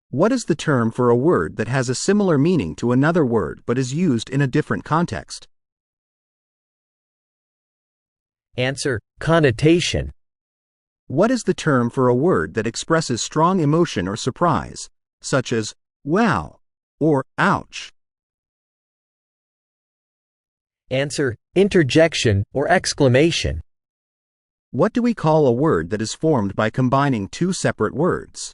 What is the term for a word that has a similar meaning to another word but is used in a different context? Answer: connotation. What is the term for a word that expresses strong emotion or surprise, such as wow or ouch? Answer: interjection or exclamation. What do we call a word that is formed by combining two separate words?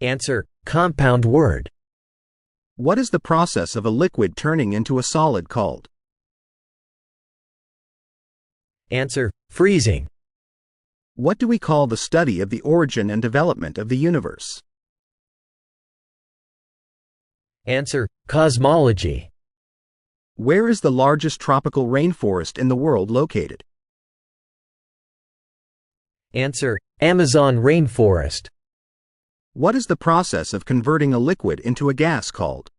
Answer: compound word. What is the process of a liquid turning into a solid called? Answer: freezing. What do we call the study of the origin and development of the universe? Answer: cosmology. Where is the largest tropical rainforest in the world located? Answer: Amazon rainforest. What is the process of converting a liquid into a gas called?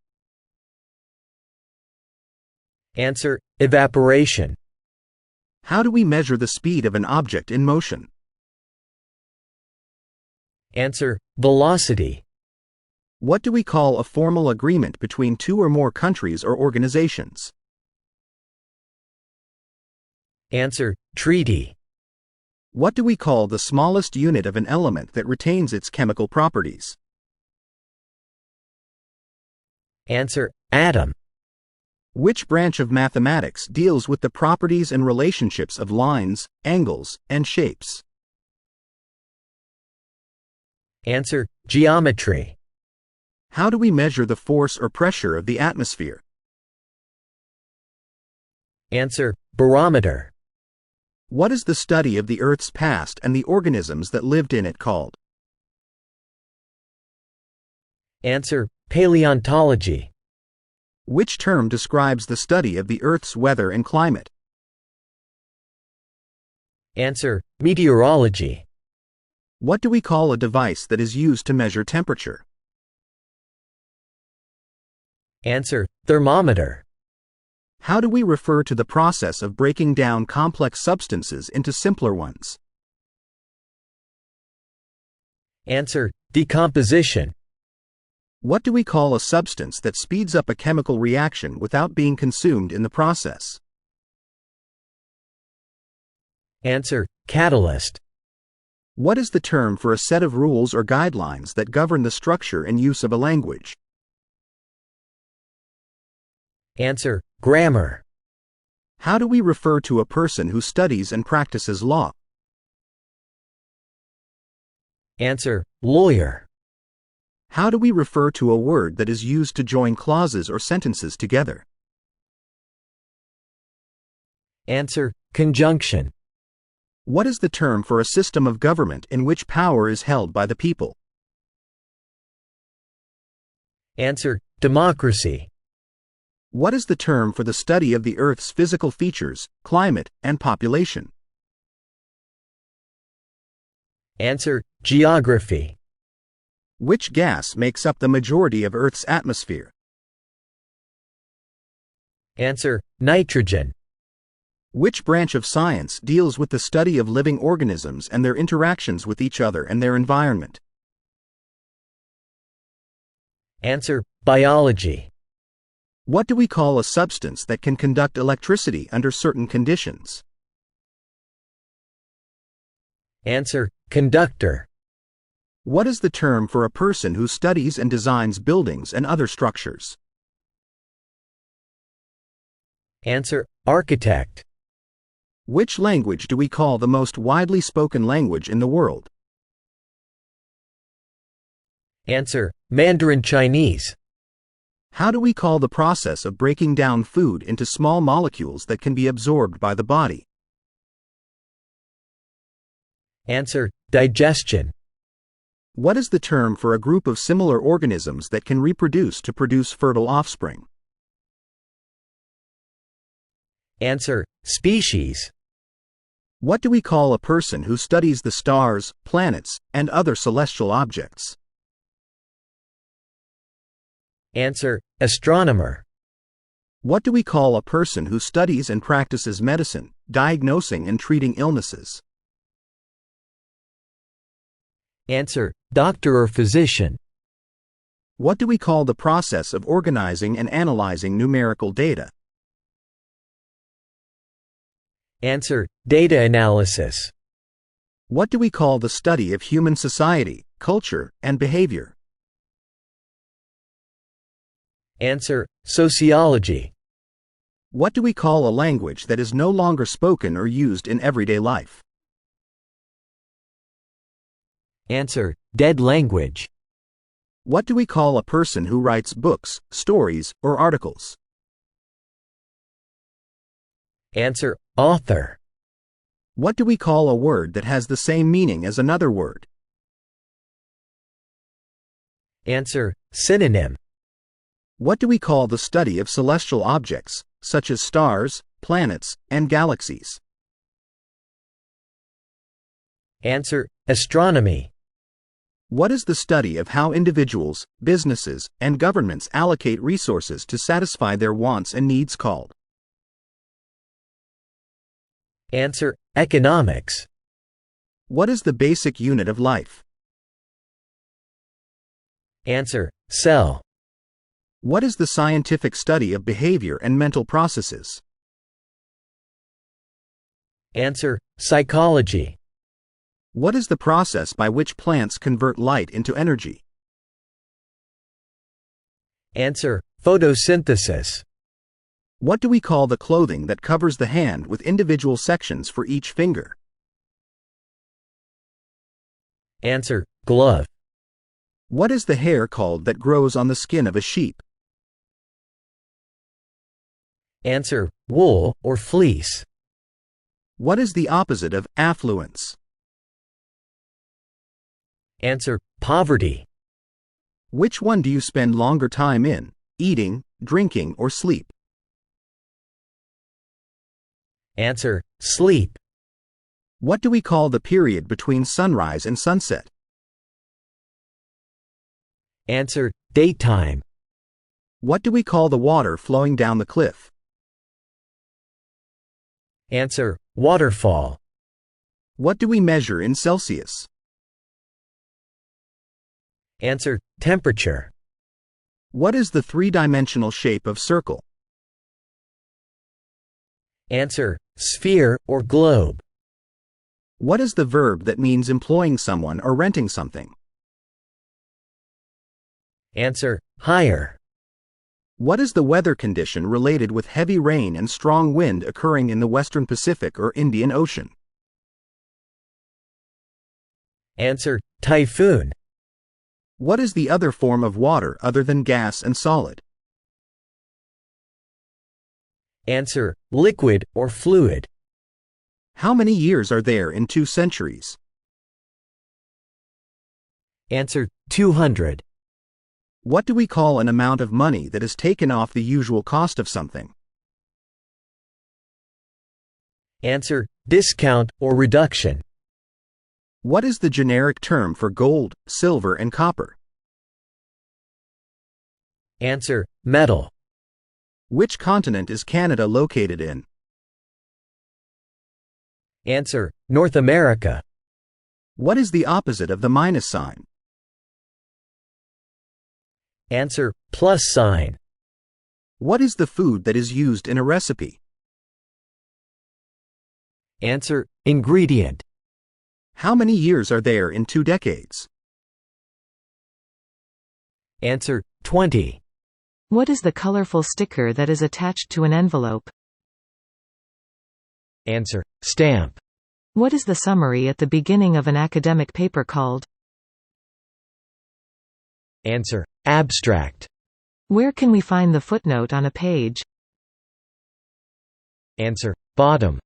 Answer: evaporation. How do we measure the speed of an object in motion? Answer: velocity. What do we call a formal agreement between two or more countries or organizations? Answer: treaty. What do we call the smallest unit of an element that retains its chemical properties? Answer: atom. Which branch of mathematics deals with the properties and relationships of lines, angles, and shapes? Answer: geometry. How do we measure the force or pressure of the atmosphere? Answer: barometer. What is the study of the Earth's past and the organisms that lived in it called? Answer: paleontology. Which term describes the study of the Earth's weather and climate? Answer: meteorology. What do we call a device that is used to measure temperature? Answer: thermometer. How do we refer to the process of breaking down complex substances into simpler ones? Answer: decomposition. What do we call a substance that speeds up a chemical reaction without being consumed in the process? Answer: catalyst. What is the term for a set of rules or guidelines that govern the structure and use of a language? Answer: grammar. How do we refer to a person who studies and practices law? Answer: lawyer. How do we refer to a word that is used to join clauses or sentences together? Answer: conjunction. What is the term for a system of government in which power is held by the people? Answer: democracy. What is the term for the study of the Earth's physical features, climate, and population? Answer: geography. Which gas makes up the majority of Earth's atmosphere? Answer: nitrogen. Which branch of science deals with the study of living organisms and their interactions with each other and their environment? Answer: biology. What do we call a substance that can conduct electricity under certain conditions? Answer: conductor. What is the term for a person who studies and designs buildings and other structures? Answer: architect. Which language do we call the most widely spoken language in the world? Answer: Mandarin Chinese. How do we call the process of breaking down food into small molecules that can be absorbed by the body? Answer: digestion. What is the term for a group of similar organisms that can reproduce to produce fertile offspring? Answer: species. What do we call a person who studies the stars, planets, and other celestial objects? Answer: astronomer. What do we call a person who studies and practices medicine, diagnosing and treating illnesses? Answer: doctor or physician. What do we call the process of organizing and analyzing numerical data? Answer: data analysis. What do we call the study of human society, culture, and behavior? Answer: sociology. What do we call a language that is no longer spoken or used in everyday life? Answer: dead language. What do we call a person who writes books, stories, or articles? Answer: author. What do we call a word that has the same meaning as another word? Answer: synonym. What do we call the study of celestial objects, such as stars, planets, and galaxies? Answer: astronomy. What is the study of how individuals, businesses, and governments allocate resources to satisfy their wants and needs called? Answer: economics. What is the basic unit of life? Answer: cell. What is the scientific study of behavior and mental processes? Answer: psychology. What is the process by which plants convert light into energy? Answer: photosynthesis. What do we call the clothing that covers the hand with individual sections for each finger? Answer: glove. What is the hair called that grows on the skin of a sheep? Answer: wool or fleece. What is the opposite of affluence? Answer: poverty. Which one do you spend longer time in, eating, drinking, or sleep? Answer: sleep. What do we call the period between sunrise and sunset? Answer: daytime. What do we call the water flowing down the cliff? Answer: waterfall. What do we measure in Celsius? Answer: temperature. What is the three-dimensional shape of circle? Answer: sphere or globe. What is the verb that means employing someone or renting something? Answer: hire. What is the weather condition related with heavy rain and strong wind occurring in the Western Pacific or Indian Ocean? Answer: typhoon. What is the other form of water other than gas and solid? Answer: liquid or fluid. How many years are there in 2 centuries? Answer: 200. What do we call an amount of money that is taken off the usual cost of something? Answer: discount or reduction. What is the generic term for gold, silver, and copper? Answer: metal. Which continent is Canada located in? Answer: North America. What is the opposite of the minus sign? Answer: plus sign. What is the food that is used in a recipe? Answer: ingredient. How many years are there in 2 decades? Answer: 20. What is the colorful sticker that is attached to an envelope? Answer: stamp. What is the summary at the beginning of an academic paper called? Answer: abstract. Where can we find the footnote on a page? Answer: bottom.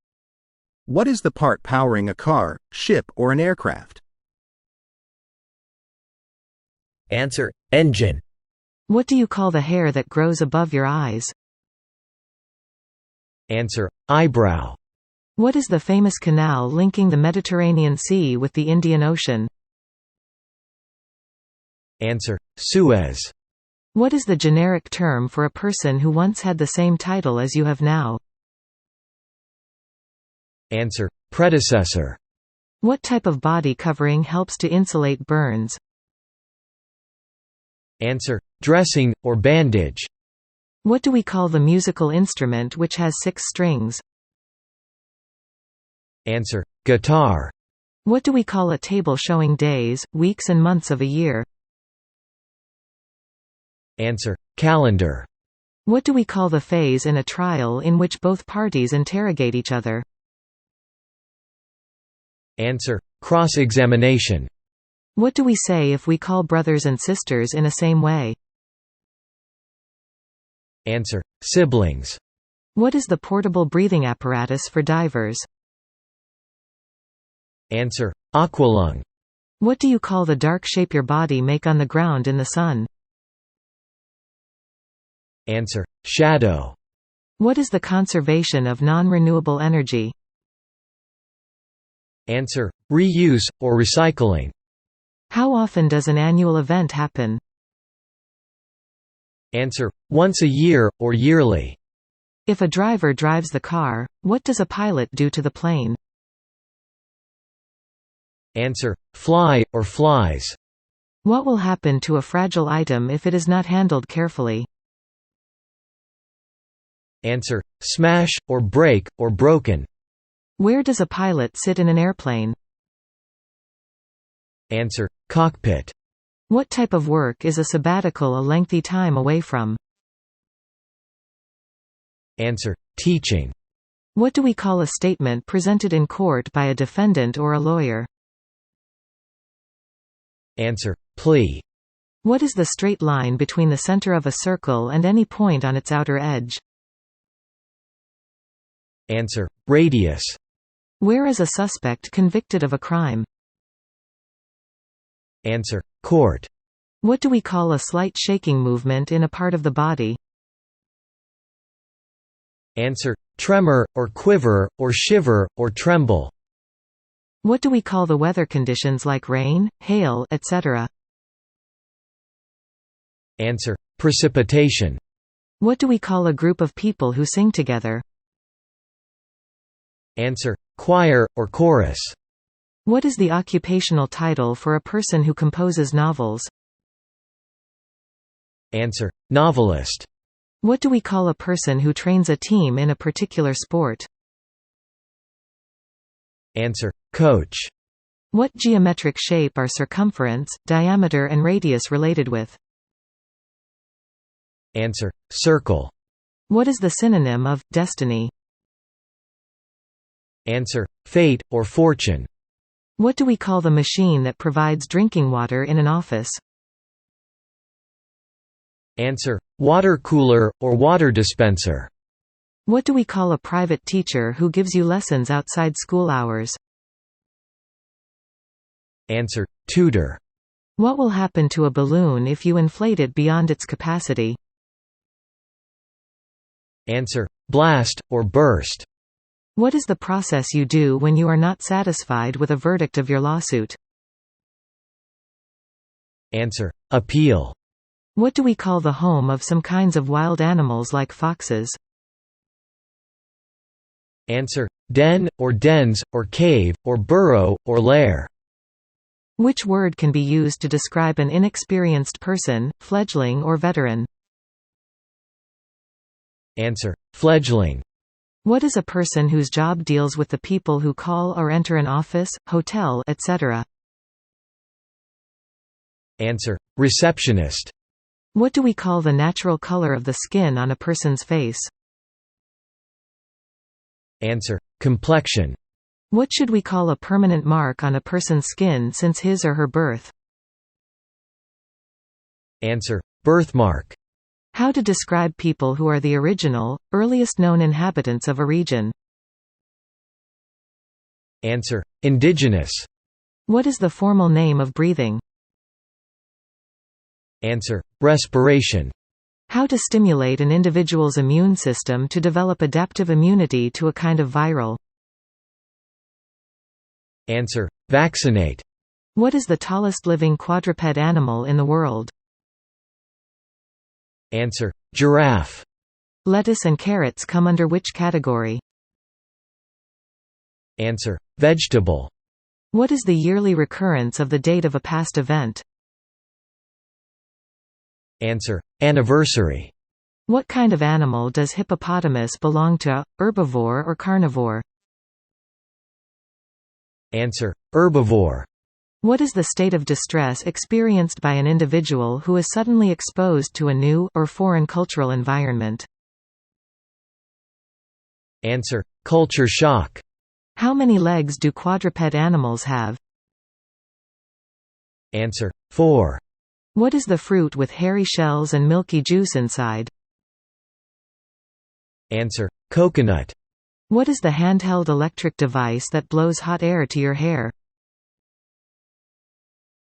What is the part powering a car, ship, or an aircraft? Answer: engine. What do you call the hair that grows above your eyes? Answer: eyebrow. What is the famous canal linking the Mediterranean Sea with the Indian Ocean? Answer: Suez. What is the generic term for a person who once had the same title as you have now? Answer: predecessor. What type of body covering helps to insulate burns? Answer: dressing, or bandage. What do we call the musical instrument which has 6 strings? Answer: guitar. What do we call a table showing days, weeks and months of a year? Answer: calendar. What do we call the phase in a trial in which both parties interrogate each other? Answer: cross-examination. What do we say if we call brothers and sisters in a same way? Answer: siblings. What is the portable breathing apparatus for divers? Answer: aqualung. What do you call the dark shape your body make on the ground in the sun? Answer: shadow. What is the conservation of non-renewable energy? Answer: reuse, or recycling. How often does an annual event happen? Answer: once a year, or yearly. If a driver drives the car, what does a pilot do to the plane? Answer: fly, or flies. What will happen to a fragile item if it is not handled carefully? Answer: smash, or break, or broken. Where does a pilot sit in an airplane? Answer: cockpit. What type of work is a sabbatical a lengthy time away from? Answer: teaching. What do we call a statement presented in court by a defendant or a lawyer? Answer: plea. What is the straight line between the center of a circle and any point on its outer edge? Answer: radius. Where is a suspect convicted of a crime? Answer: court. What do we call a slight shaking movement in a part of the body? Answer: tremor, or quiver, or shiver, or tremble. What do we call the weather conditions like rain, hail, etc.? Answer: precipitation. What do we call a group of people who sing together? Answer: choir, or chorus. What is the occupational title for a person who composes novels? Answer: novelist. What do we call a person who trains a team in a particular sport? Answer: coach. What geometric shape are circumference, diameter and radius related with? Answer: circle. What is the synonym of destiny? Answer: fate, or fortune. What do we call the machine that provides drinking water in an office? Answer: water cooler, or water dispenser. What do we call a private teacher who gives you lessons outside school hours? Answer: tutor. What will happen to a balloon if you inflate it beyond its capacity? Answer: blast, or burst. What is the process you do when you are not satisfied with a verdict of your lawsuit? Answer: appeal. What do we call the home of some kinds of wild animals like foxes? Answer: den, or dens, or cave, or burrow, or lair. Which word can be used to describe an inexperienced person, fledgling or veteran? Answer: fledgling. What is a person whose job deals with the people who call or enter an office, hotel, etc.? Answer: receptionist. What do we call the natural color of the skin on a person's face? Answer: complexion. What should we call a permanent mark on a person's skin since his or her birth? Answer: birthmark. How to describe people who are the original, earliest known inhabitants of a region? Answer: indigenous. What is the formal name of breathing? Answer: respiration. How to stimulate an individual's immune system to develop adaptive immunity to a kind of viral? Answer: vaccinate. What is the tallest living quadruped animal in the world? Answer: giraffe. Lettuce and carrots come under which category? Answer: vegetable. What is the yearly recurrence of the date of a past event? Answer: anniversary. What kind of animal does hippopotamus belong to, herbivore or carnivore? Answer: herbivore. What is the state of distress experienced by an individual who is suddenly exposed to a new or foreign cultural environment? Answer: culture shock. How many legs do quadruped animals have? Answer: 4. What is the fruit with hairy shells and milky juice inside? Answer: coconut. What is the handheld electric device that blows hot air to your hair?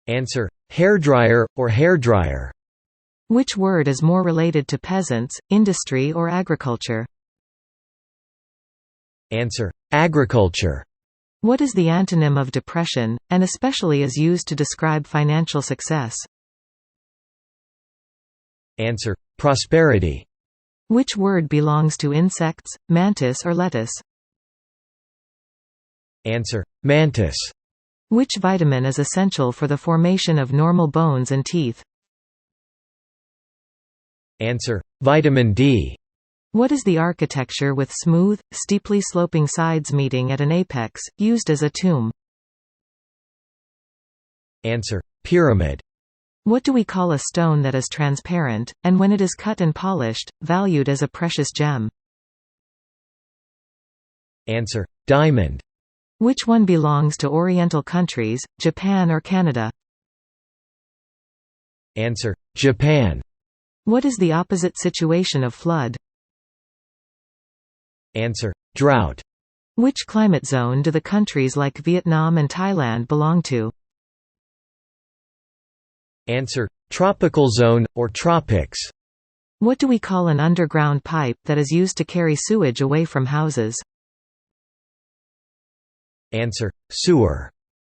Answer: hairdryer or hairdryer. Which word is more related to peasants, industry or agriculture? Answer: agriculture. What is the antonym of depression, and especially is used to describe financial success? Answer: prosperity. Which word belongs to insects, mantis or lettuce? Answer: mantis. Which vitamin is essential for the formation of normal bones and teeth? Answer: vitamin D. What is the architecture with smooth, steeply sloping sides meeting at an apex, used as a tomb? Answer: pyramid. What do we call a stone that is transparent, and when it is cut and polished, valued as a precious gem? Answer: diamond. Which one belongs to Oriental countries, Japan or Canada? Answer: Japan. What is the opposite situation of flood? Answer: drought. Which climate zone do the countries like Vietnam and Thailand belong to? Answer: tropical zone, or tropics. What do we call an underground pipe that is used to carry sewage away from houses? Answer: sewer.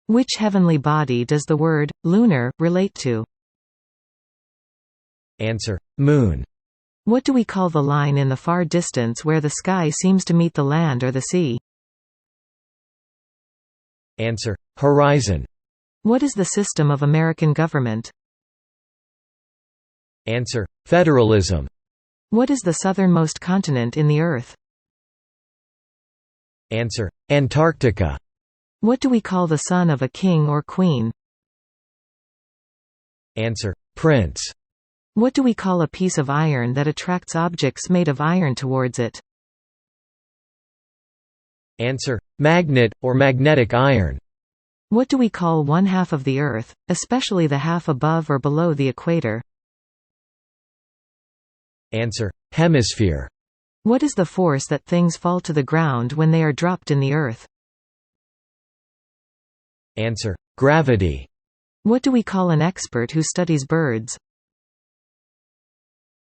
Which heavenly body does the word lunar relate to? Answer: moon. What do we call the line in the far distance where the sky seems to meet the land or the sea? Answer: horizon. What is the system of American government? Answer: federalism. What is the southernmost continent in the Earth? Answer: Antarctica. What do we call the son of a king or queen? Answer: prince. What do we call a piece of iron that attracts objects made of iron towards it? Answer: magnet, or magnetic iron. What do we call one half of the Earth, especially the half above or below the equator? Answer: hemisphere. What is the force that things fall to the ground when they are dropped in the earth? Answer: gravity. What do we call an expert who studies birds?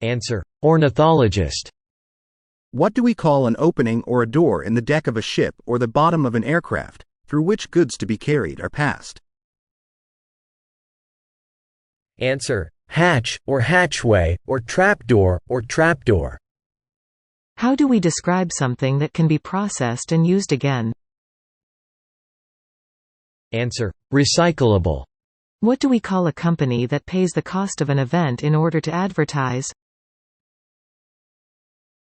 Answer: ornithologist. What do we call an opening or a door in the deck of a ship or the bottom of an aircraft, through which goods to be carried are passed? Answer: hatch, or hatchway, or trapdoor, or trapdoor. How do we describe something that can be processed and used again? Answer: recyclable. What do we call a company that pays the cost of an event in order to advertise?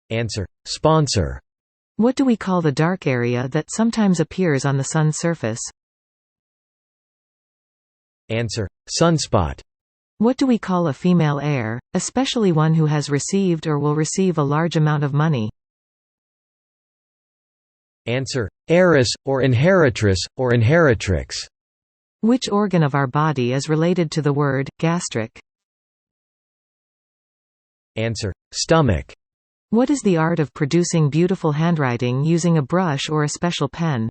Answer: sponsor. What do we call the dark area that sometimes appears on the sun's surface? Answer: sunspot. What do we call a female heir, especially one who has received or will receive a large amount of money? Answer: heiress, or inheritress, or inheritrix. Which organ of our body is related to the word gastric? Answer: stomach. What is the art of producing beautiful handwriting using a brush or a special pen?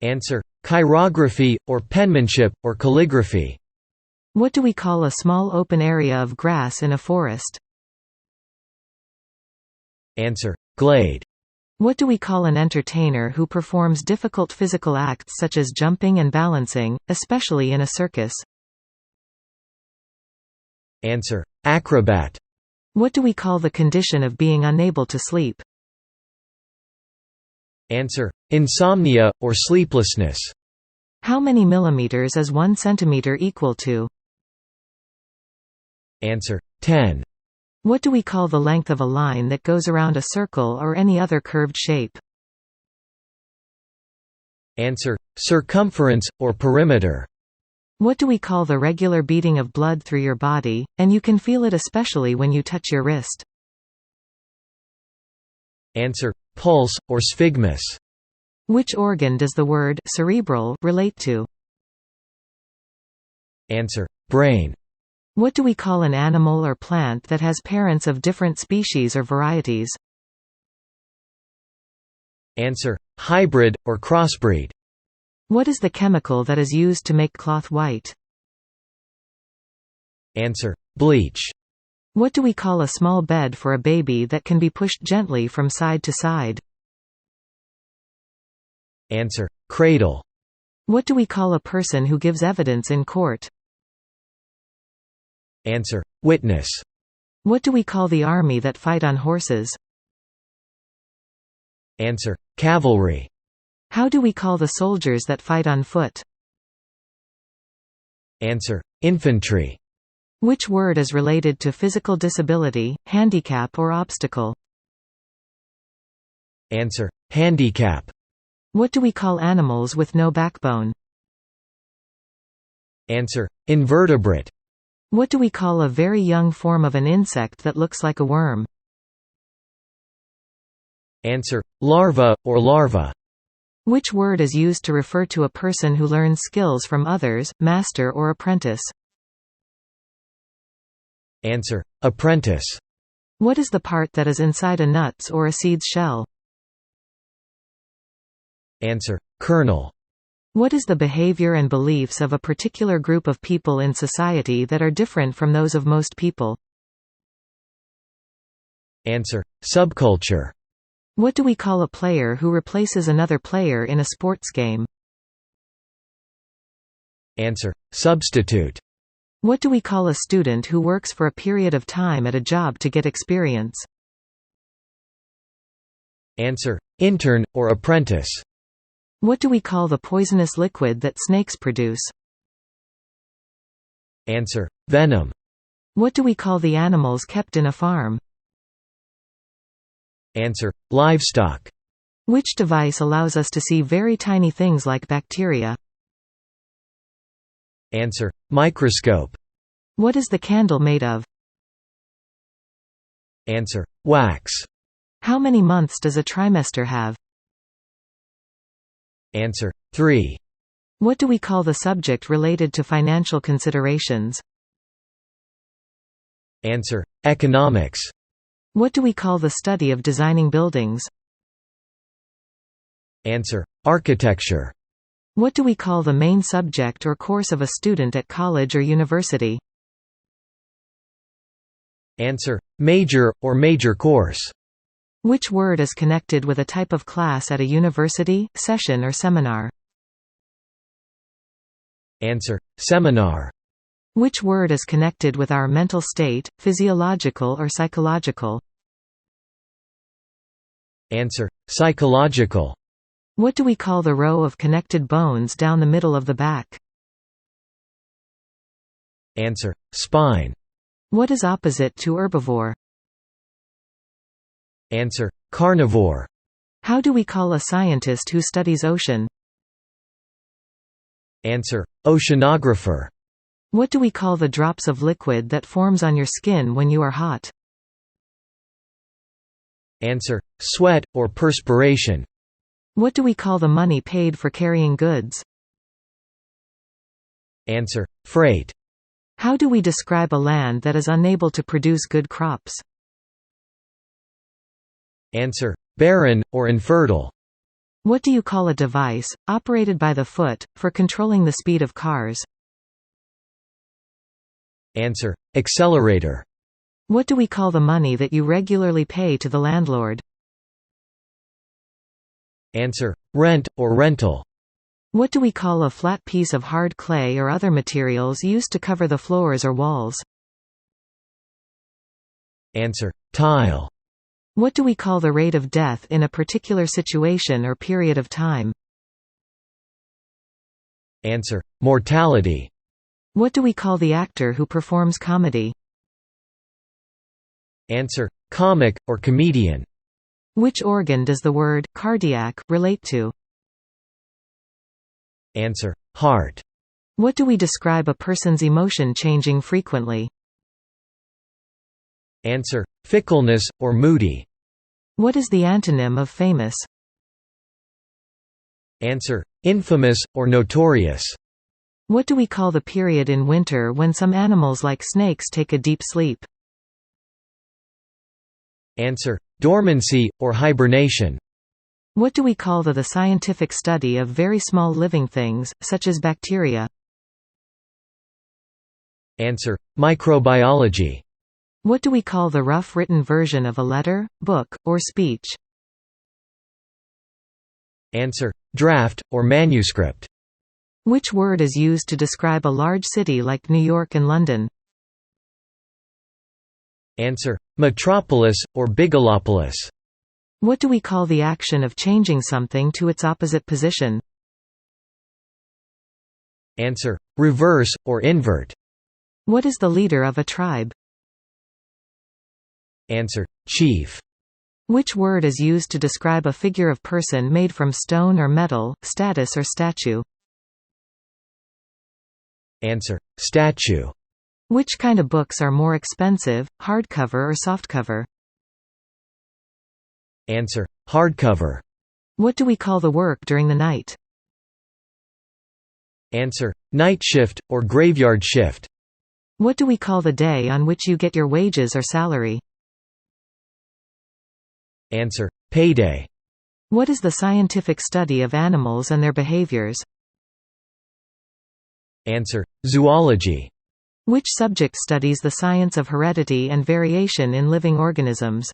Answer: chirography, or penmanship, or calligraphy. What do we call a small open area of grass in a forest? Answer: glade. What do we call an entertainer who performs difficult physical acts such as jumping and balancing, especially in a circus? Answer: acrobat. What do we call the condition of being unable to sleep? Answer: insomnia, or sleeplessness. How many millimeters is 1 centimeter equal to? Answer: 10. What do we call the length of a line that goes around a circle or any other curved shape? Answer: circumference, or perimeter. What do we call the regular beating of blood through your body, and you can feel it especially when you touch your wrist? Answer: pulse, or sphygmus. Which organ does the word cerebral relate to? Answer: brain. What do we call an animal or plant that has parents of different species or varieties? Answer: hybrid, or crossbreed. What is the chemical that is used to make cloth white? Answer: bleach. What do we call a small bed for a baby that can be pushed gently from side to side? Answer: cradle. What do we call a person who gives evidence in court? Answer: witness. What do we call the army that fight on horses? Answer: cavalry. How do we call the soldiers that fight on foot? Answer: infantry. Which word is related to physical disability, handicap or obstacle? Answer: handicap. What do we call animals with no backbone? Answer: invertebrate. What do we call a very young form of an insect that looks like a worm? Answer: larva, or larva. Which word is used to refer to a person who learns skills from others, master or apprentice? Answer: apprentice. What is the part that is inside a nut's or a seed's shell? Answer: kernel. What is the behavior and beliefs of a particular group of people in society that are different from those of most people? Answer: subculture. What do we call a player who replaces another player in a sports game? Answer: substitute. What do we call a student who works for a period of time at a job to get experience? Answer: intern, or apprentice. What do we call the poisonous liquid that snakes produce? Answer: venom. What do we call the animals kept in a farm? Answer: livestock. Which device allows us to see very tiny things like bacteria? Answer: microscope. What is the candle made of? Answer: wax. How many months does a trimester have? Answer: 3. What do we call the subject related to financial considerations? Answer: economics. What do we call the study of designing buildings? Answer: architecture. What do we call the main subject or course of a student at college or university? Answer: major, or major course. Which word is connected with a type of class at a university, session or seminar? Answer: seminar. Which word is connected with our mental state, physiological or psychological? Answer: psychological. What do we call the row of connected bones down the middle of the back? Answer: spine. What is opposite to herbivore? Answer: carnivore. How do we call a scientist who studies ocean? Answer: oceanographer. What do we call the drops of liquid that forms on your skin when you are hot? Answer: sweat, or perspiration. What do we call the money paid for carrying goods? Answer: freight. How do we describe a land that is unable to produce good crops? Answer: barren, or infertile. What do you call a device, operated by the foot, for controlling the speed of cars? Answer: accelerator. What do we call the money that you regularly pay to the landlord? Answer: rent, or rental. What do we call a flat piece of hard clay or other materials used to cover the floors or walls? Answer: tile. What do we call the rate of death in a particular situation or period of time? Answer: mortality. What do we call the actor who performs comedy? Answer: comic, or comedian. Which organ does the word cardiac relate to? Answer: heart. What do we describe a person's emotion changing frequently? Answer: fickleness, or moody. What is the antonym of famous? Answer: infamous, or notorious. What do we call the period in winter when some animals like snakes take a deep sleep? Answer: dormancy, or hibernation. What do we call the scientific study of very small living things, such as bacteria? Answer: microbiology. What do we call the rough written version of a letter, book, or speech? Answer: draft, or manuscript. Which word is used to describe a large city like New York and London? Answer: metropolis, or bigalopolis. What do we call the action of changing something to its opposite position? Answer: reverse, or invert. What is the leader of a tribe? Answer: chief. Which word is used to describe a figure of person made from stone or metal, status or statue? Answer: statue. Which kind of books are more expensive, hardcover or softcover? Answer: hardcover. What do we call the work during the night? Answer: night shift, or graveyard shift. What do we call the day on which you get your wages or salary? Answer: payday. What is the scientific study of animals and their behaviors? Answer: zoology. Which subject studies the science of heredity and variation in living organisms?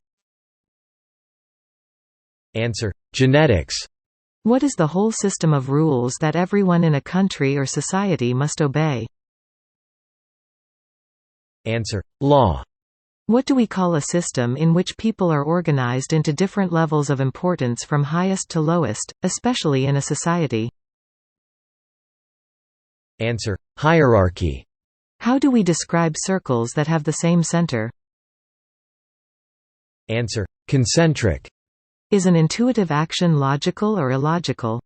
Answer: genetics. What is the whole system of rules that everyone in a country or society must obey? Answer: law. What do we call a system in which people are organized into different levels of importance from highest to lowest, especially in a society? Answer: hierarchy. How do we describe circles that have the same center? Answer: concentric. Is an intuitive action logical or illogical?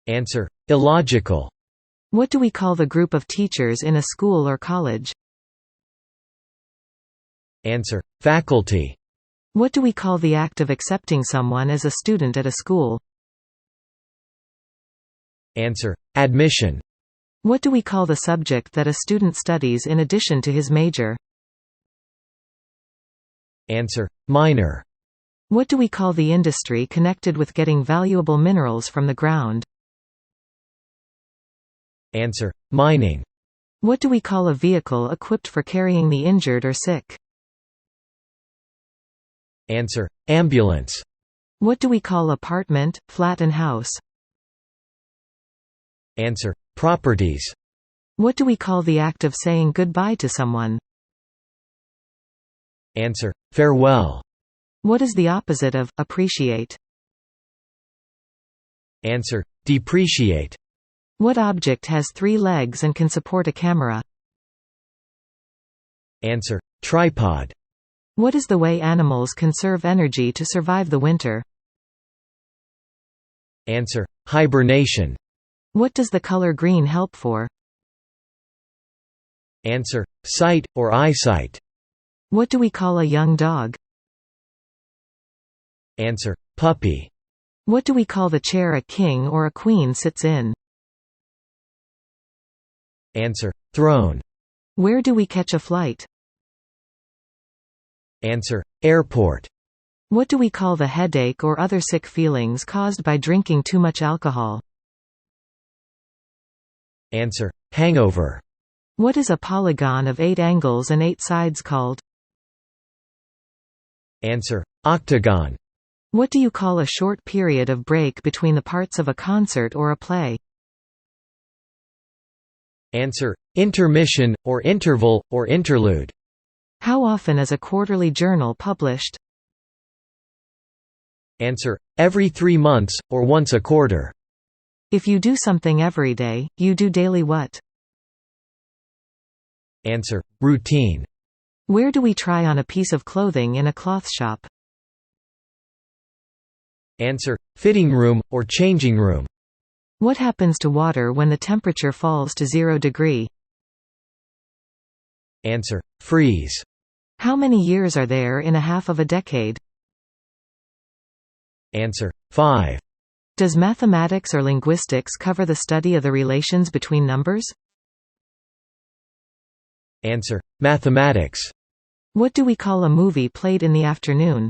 Answer: illogical. What do we call the group of teachers in a school or college? Answer: faculty. What do we call the act of accepting someone as a student at a school? Answer: admission. What do we call the subject that a student studies in addition to his major? Answer: minor. What do we call the industry connected with getting valuable minerals from the ground? Answer: mining. What do we call a vehicle equipped for carrying the injured or sick? Answer: ambulance. What do we call apartment, flat and house? Answer: properties. What do we call the act of saying goodbye to someone? Answer: farewell. What is the opposite of appreciate? Answer: depreciate. What object has 3 legs and can support a camera? Answer: tripod. What is the way animals conserve energy to survive the winter? Answer: hibernation. What does the color green help for? Answer: sight, or eyesight. What do we call a young dog? Answer: puppy. What do we call the chair a king or a queen sits in? Answer: throne. Where do we catch a flight? Answer: airport. What do we call the headache or other sick feelings caused by drinking too much alcohol? Answer: hangover. What is a polygon of 8 angles and 8 sides called? Answer: octagon. What do you call a short period of break between the parts of a concert or a play? Answer: intermission, or interval, or interlude. How often is a quarterly journal published? Answer: every 3 months, or once a quarter. If you do something every day, you do daily what? Answer: routine. Where do we try on a piece of clothing in a cloth shop? Answer: fitting room, or changing room. What happens to water when the temperature falls to 0 degree? Answer: freeze. How many years are there in a half of a decade? Answer: 5. Does mathematics or linguistics cover the study of the relations between numbers? Answer: mathematics. What do we call a movie played in the afternoon?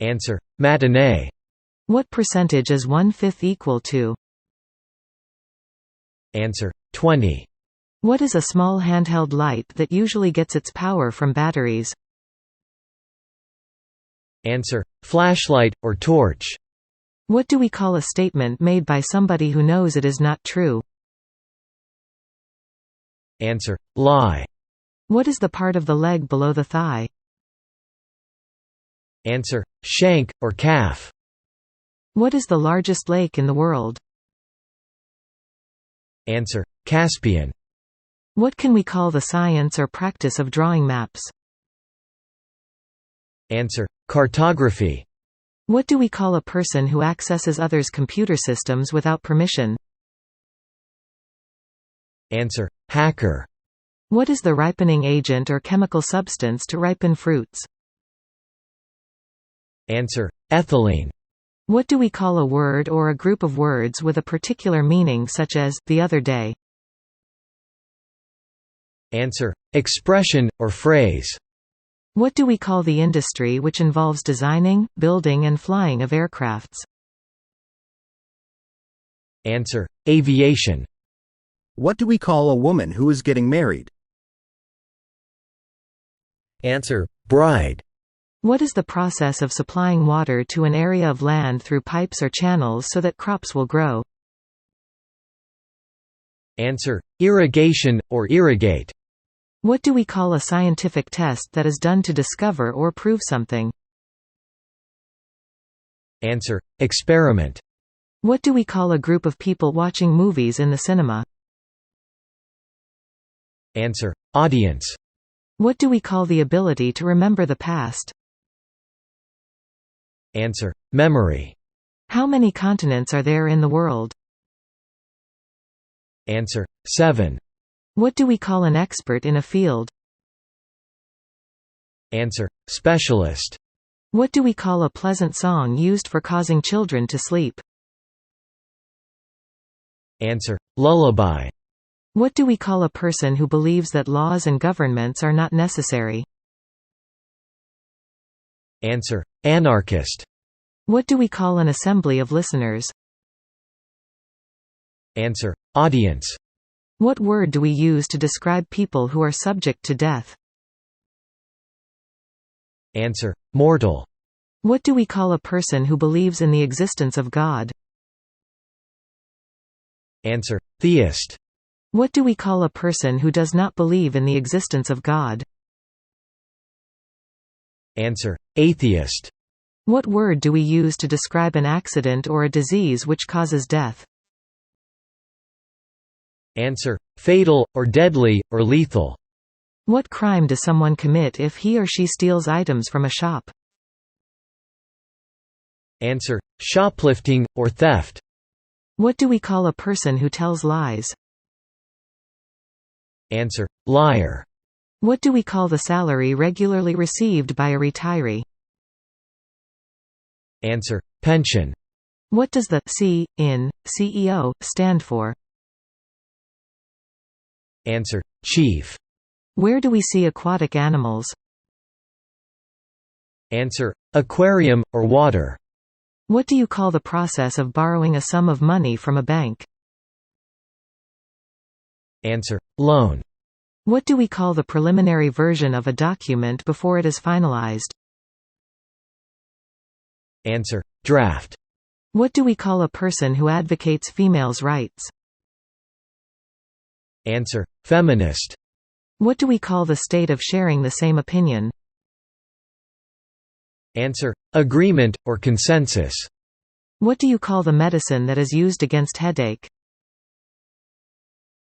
Answer: matinee. What percentage is 1/5 equal to? Answer: 20. What is a small handheld light that usually gets its power from batteries? Answer: flashlight, or torch. What do we call a statement made by somebody who knows it is not true? Answer: lie. What is the part of the leg below the thigh? Answer: shank, or calf. What is the largest lake in the world? Answer: Caspian. What can we call the science or practice of drawing maps? Answer: cartography. What do we call a person who accesses others' computer systems without permission? Answer: hacker. What is the ripening agent or chemical substance to ripen fruits? Answer: ethylene. What do we call a word or a group of words with a particular meaning such as, the other day? Answer: expression, or phrase. What do we call the industry which involves designing, building and flying of aircrafts? Answer: aviation. What do we call a woman who is getting married? Answer: bride. What is the process of supplying water to an area of land through pipes or channels so that crops will grow? Answer: irrigation, or irrigate. What do we call a scientific test that is done to discover or prove something? Answer: experiment. What do we call a group of people watching movies in the cinema? Answer: audience. What do we call the ability to remember the past? Answer: memory. How many continents are there in the world? Answer: 7. What do we call an expert in a field? Answer: specialist. What do we call a pleasant song used for causing children to sleep? Answer: lullaby. What do we call a person who believes that laws and governments are not necessary? Answer: anarchist. What do we call an assembly of listeners? Answer: audience. What word do we use to describe people who are subject to death? Answer: mortal. What do we call a person who believes in the existence of God? Answer: theist. What do we call a person who does not believe in the existence of God? Answer: atheist. What word do we use to describe an accident or a disease which causes death? Answer: fatal, or deadly, or lethal. What crime does someone commit if he or she steals items from a shop? Answer: shoplifting, or theft. What do we call a person who tells lies? Answer: liar. What do we call the salary regularly received by a retiree? Answer: pension. What does the C in CEO stand for? Answer: chief. Where do we see aquatic animals? Answer: aquarium, or water. What do you call the process of borrowing a sum of money from a bank? Answer: loan. What do we call the preliminary version of a document before it is finalized? Answer: draft. What do we call a person who advocates females' rights? Answer: feminist. What do we call the state of sharing the same opinion? Answer: agreement or consensus. What do you call the medicine that is used against headache?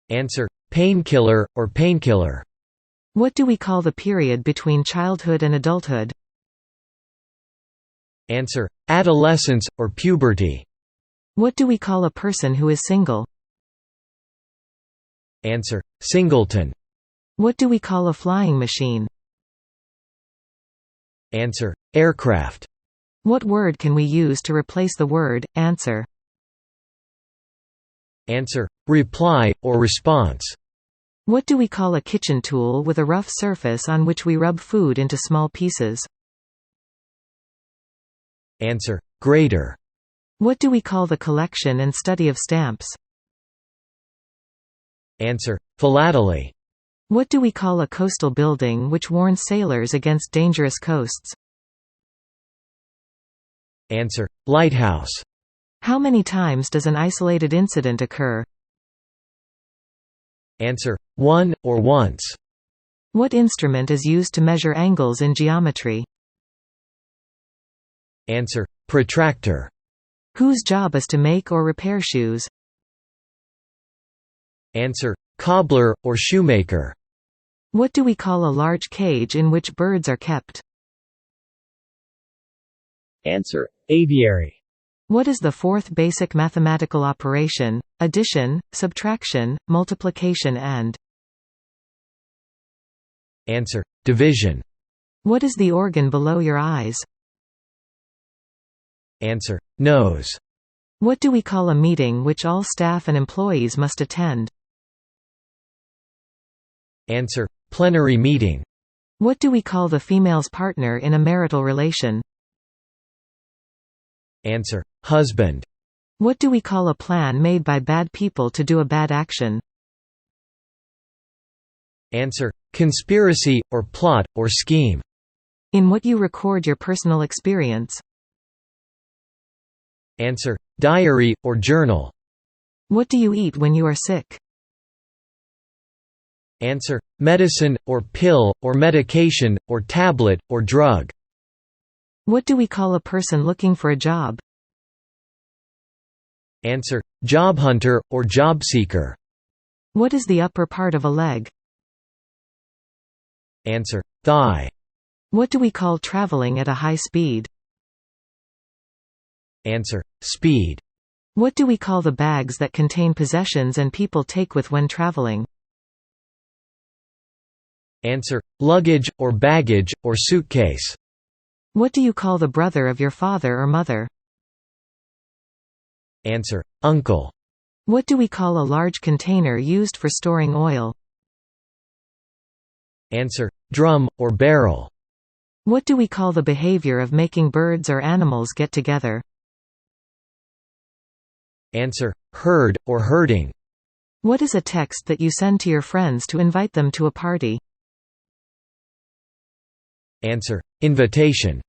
Answer: painkiller or painkiller. What do we call the period between childhood and adulthood? Answer: adolescence or puberty. What do we call a person who is single? Answer: singleton. What do we call a flying machine? Answer: aircraft. What word can we use to replace the word answer? Answer: reply or response. What do we call a kitchen tool with a rough surface on which we rub food into small pieces? Answer: grater. What do we call the collection and study of stamps? Answer: philately. What do we call a coastal building which warns sailors against dangerous coasts? Answer: lighthouse. How many times does an isolated incident occur? Answer: one or once. What instrument is used to measure angles in geometry? Answer: protractor. Whose job is to make or repair shoes? Answer: cobbler or shoemaker. What do we call a large cage in which birds are kept? Answer: aviary. What is the fourth basic mathematical operation? Addition, subtraction, multiplication and… Answer: division. What is the organ below your eyes? Answer: nose. What do we call a meeting which all staff and employees must attend? Answer: plenary meeting. What do we call the female's partner in a marital relation? Answer: husband. What do we call a plan made by bad people to do a bad action? Answer: conspiracy, or plot, or scheme. In what you record your personal experience? Answer: diary, or journal. What do you eat when you are sick? Answer: medicine, or pill, or medication, or tablet, or drug. What do we call a person looking for a job? Answer: job hunter, or job seeker. What is the upper part of a leg? Answer: thigh. What do we call traveling at a high speed? Answer: speed. What do we call the bags that contain possessions and people take with when traveling? Answer: luggage, or baggage, or suitcase. What do you call the brother of your father or mother? Answer: uncle. What do we call a large container used for storing oil? Answer: drum, or barrel. What do we call the behavior of making birds or animals get together? Answer: herd, or herding. What is a text that you send to your friends to invite them to a party? Answer: invitation.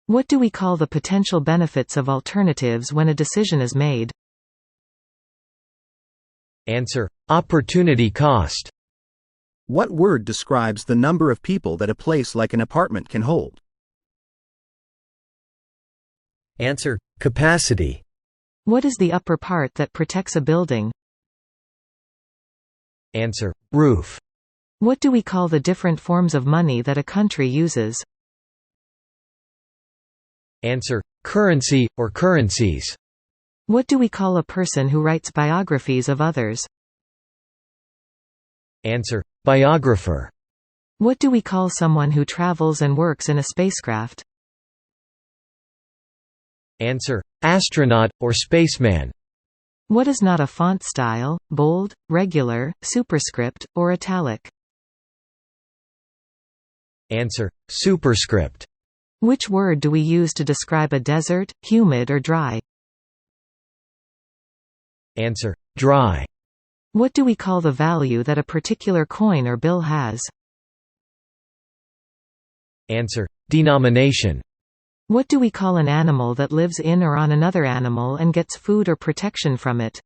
What do we call the potential benefits of alternatives when a decision is made? Answer: opportunity cost. What word describes the number of people that a place like an apartment can hold? Answer: capacity. What is the upper part that protects a building? Answer: roof. What do we call the different forms of money that a country uses? Answer: currency, or currencies. What do we call a person who writes biographies of others? Answer: biographer. What do we call someone who travels and works in a spacecraft? Answer: astronaut, or spaceman. What is not a font style, bold, regular, superscript, or italic? Answer: superscript. Which word do we use to describe a desert, humid or dry? Answer: dry. What do we call the value that a particular coin or bill has? Answer: denomination. What do we call an animal that lives in or on another animal and gets food or protection from it?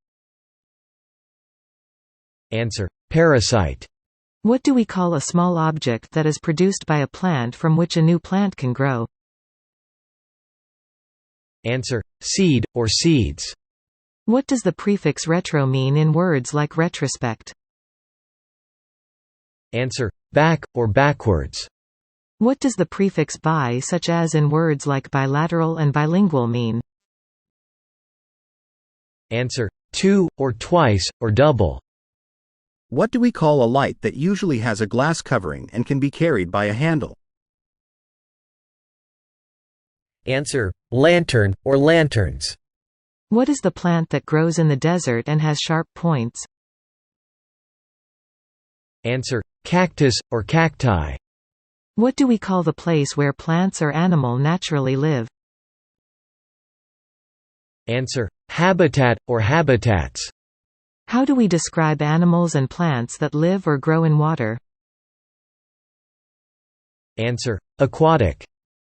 Answer: parasite. What do we call a small object that is produced by a plant from which a new plant can grow? Answer: seed or seeds. What does the prefix retro mean in words like retrospect? Answer: back or backwards. What does the prefix bi such as in words like bilateral and bilingual mean? Answer: two, or twice, or double. What do we call a light that usually has a glass covering and can be carried by a handle? Answer: lantern or lanterns. What is the plant that grows in the desert and has sharp points? Answer: cactus or cacti. What do we call the place where plants or animal naturally live? Answer: habitat or habitats. How do we describe animals and plants that live or grow in water? Answer: aquatic.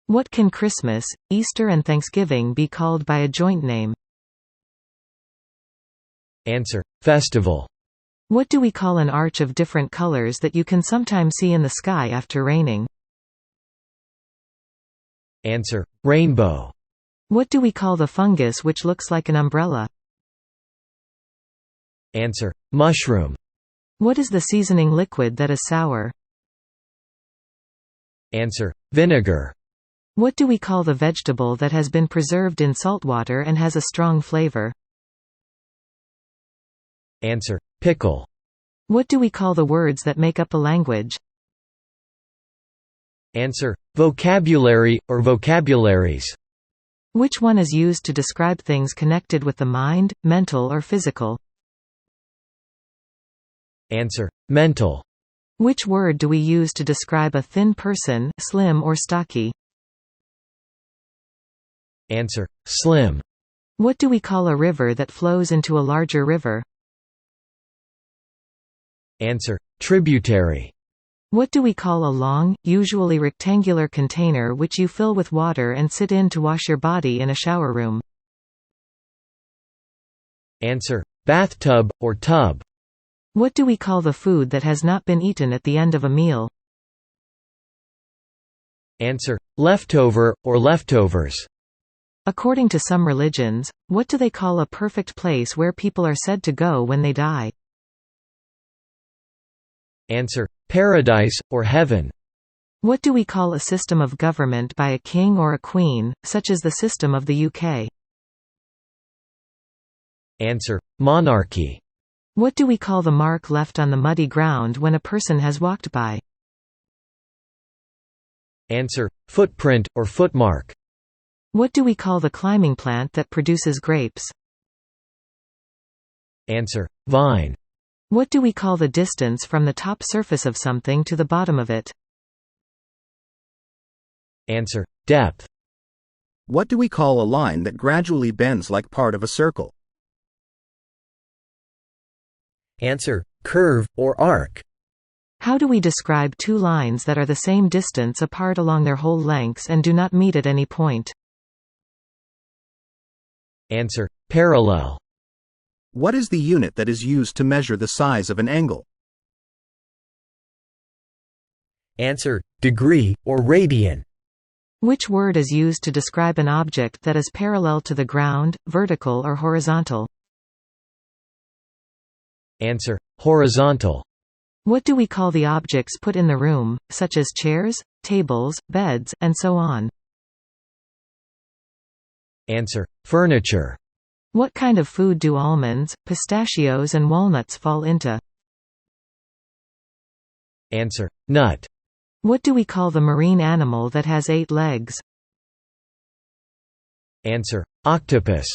What can Christmas, Easter and Thanksgiving be called by a joint name? Answer: festival. What do we call an arch of different colors that you can sometimes see in the sky after raining? Answer: rainbow. What do we call the fungus which looks like an umbrella? Answer: mushroom. What is the seasoning liquid that is sour? Answer: vinegar. What do we call the vegetable that has been preserved in salt water and has a strong flavor? Answer: pickle. What do we call the words that make up a language? Answer: vocabulary or vocabularies. Which one is used to describe things connected with the mind, mental or physical? Answer: mental. Which word do we use to describe a thin person, slim or stocky? Answer: slim. What do we call a river that flows into a larger river? Answer: tributary. What do we call a long, usually rectangular container which you fill with water and sit in to wash your body in a shower room? Answer: bathtub or tub. What do we call the food that has not been eaten at the end of a meal? Answer: leftover or leftovers. According to some religions, what do they call a perfect place where people are said to go when they die? Answer: paradise or heaven. What do we call a system of government by a king or a queen, such as the system of the UK? Answer: monarchy. What do we call the mark left on the muddy ground when a person has walked by? Answer: footprint or footmark. What do we call the climbing plant that produces grapes? Answer: vine. What do we call the distance from the top surface of something to the bottom of it? Answer: depth. What do we call a line that gradually bends like part of a circle? Answer: curve or arc. How do we describe two lines that are the same distance apart along their whole lengths and do not meet at any point? Answer: parallel. What is the unit that is used to measure the size of an angle? Answer: degree or radian. Which word is used to describe an object that is parallel to the ground, vertical or horizontal? Answer: horizontal. What do we call the objects put in the room, such as chairs, tables, beds, and so on? Answer: furniture. What kind of food do almonds, pistachios and walnuts fall into? Answer: nut. What do we call the marine animal that has 8 legs? Answer: octopus.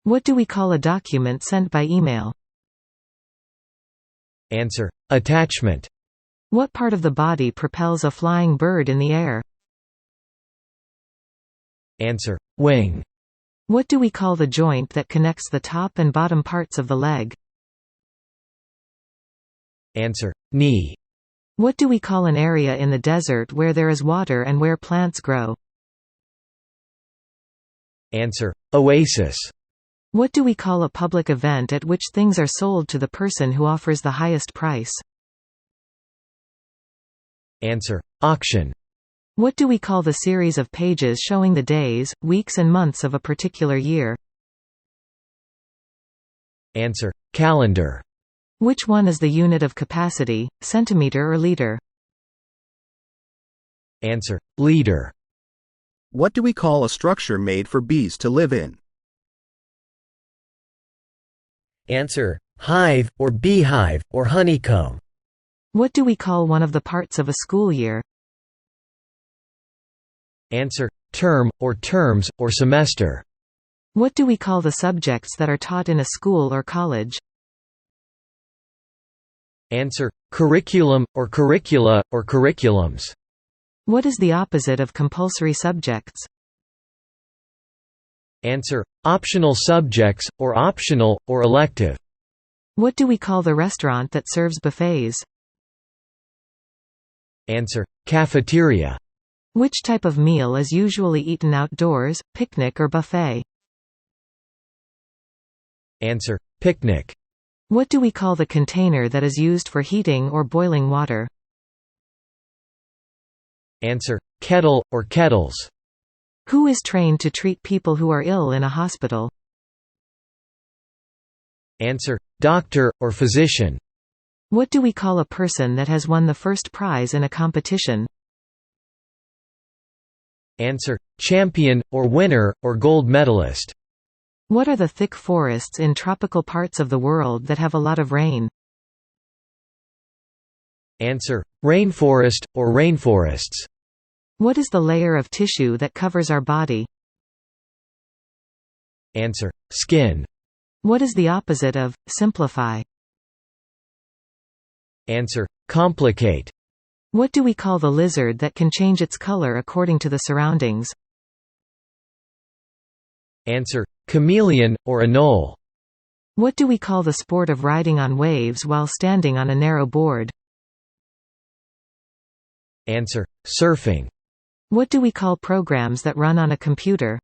What do we call a document sent by email? Answer: attachment. What part of the body propels a flying bird in the air? Answer: wing. What do we call the joint that connects the top and bottom parts of the leg? Answer: knee. What do we call an area in the desert where there is water and where plants grow? Answer: oasis. What do we call a public event at which things are sold to the person who offers the highest price? Answer: auction. What do we call the series of pages showing the days, weeks and months of a particular year? Answer: calendar. Which one is the unit of capacity, centimeter or liter? Answer: liter. What do we call a structure made for bees to live in? Answer: hive, or beehive, or honeycomb. What do we call one of the parts of a school year? Answer: term, or terms, or semester. What do we call the subjects that are taught in a school or college? Answer: curriculum, or curricula, or curriculums. What is the opposite of compulsory subjects? Answer: optional subjects, or optional, or elective. What do we call the restaurant that serves buffets? Answer: cafeteria. Which type of meal is usually eaten outdoors, picnic or buffet? Answer: picnic. What do we call the container that is used for heating or boiling water? Answer: kettle, or kettles. Who is trained to treat people who are ill in a hospital? Answer: doctor, or physician. What do we call a person that has won the first prize in a competition? Answer: champion, or winner, or gold medalist. What are the thick forests in tropical parts of the world that have a lot of rain? Answer: rainforest, or rainforests. What is the layer of tissue that covers our body? Answer: skin. What is the opposite of simplify? Answer: complicate. What do we call the lizard that can change its color according to the surroundings? Answer: chameleon, or anole. What do we call the sport of riding on waves while standing on a narrow board? Answer: surfing. What do we call programs that run on a computer?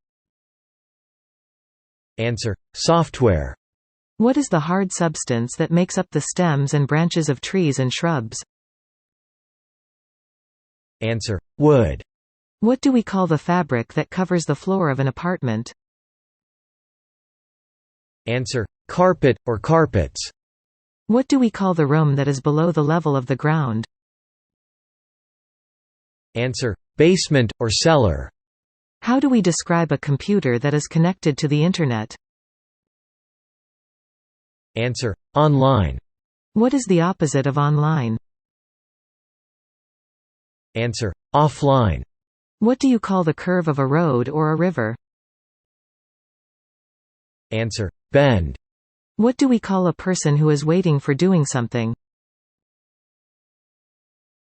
Answer: software. What is the hard substance that makes up the stems and branches of trees and shrubs? Answer: wood. What do we call the fabric that covers the floor of an apartment? Answer: carpet, or carpets. What do we call the room that is below the level of the ground? Answer: basement, or cellar. How do we describe a computer that is connected to the Internet? Answer: online. What is the opposite of online? Answer: offline. What do you call the curve of a road or a river? Answer: bend. What do we call a person who is waiting for doing something?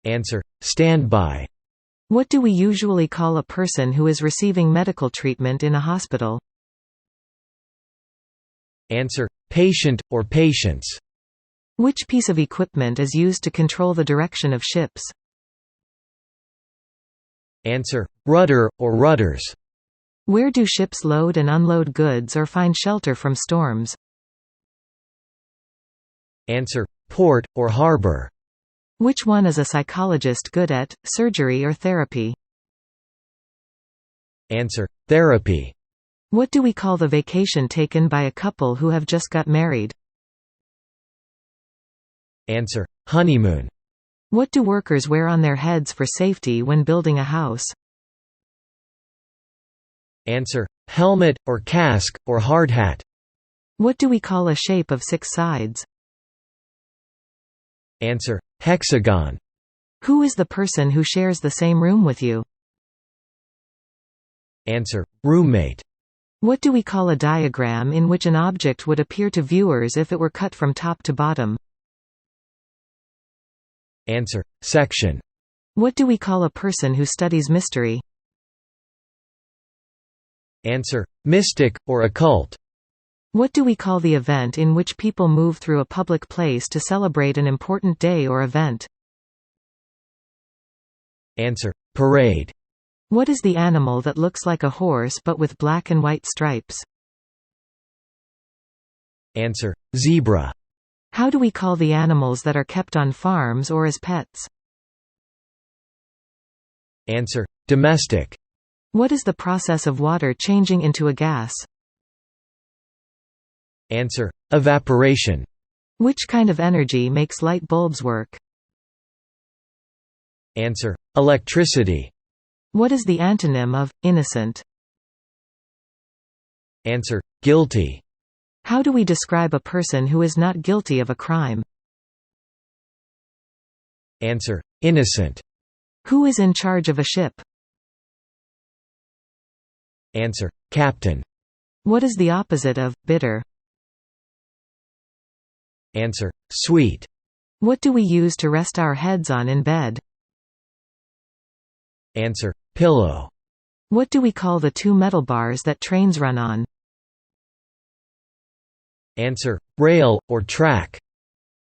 Answer: standby. What do we usually call a person who is receiving medical treatment in a hospital? Answer: patient, or patients. Which piece of equipment is used to control the direction of ships? Answer: rudder, or rudders. Where do ships load and unload goods or find shelter from storms? Answer: port, or harbor. Which one is a psychologist good at, surgery or therapy? Answer: therapy. What do we call the vacation taken by a couple who have just got married? Answer: honeymoon. What do workers wear on their heads for safety when building a house? Answer: helmet, or casque, or hard hat. What do we call a shape of 6 sides? Answer: hexagon. Who is the person who shares the same room with you? Answer: roommate. What do we call a diagram in which an object would appear to viewers if it were cut from top to bottom? Answer: section. What do we call a person who studies mystery? Answer: mystic, or occult. What do we call the event in which people move through a public place to celebrate an important day or event? Answer: parade. What is the animal that looks like a horse but with black and white stripes? Answer: zebra. How do we call the animals that are kept on farms or as pets? Answer: domestic. What is the process of water changing into a gas? Answer: evaporation. Which kind of energy makes light bulbs work? Answer: electricity. What is the antonym of innocent? Answer: guilty. How do we describe a person who is not guilty of a crime? Answer: innocent. Who is in charge of a ship? Answer: captain. What is the opposite of bitter? Answer: sweet. What do we use to rest our heads on in bed? Answer: pillow. What do we call the two metal bars that trains run on? Answer: rail, or track.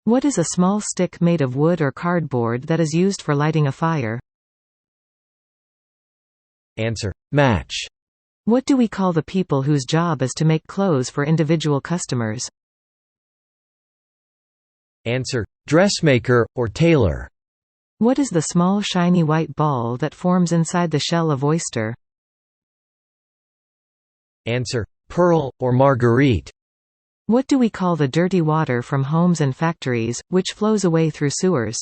What is a small stick made of wood or cardboard that is used for lighting a fire? Answer: match. What do we call the people whose job is to make clothes for individual customers? Answer: dressmaker, or tailor. What is the small shiny white ball that forms inside the shell of oyster? Answer: pearl, or marguerite. What do we call the dirty water from homes and factories, which flows away through sewers?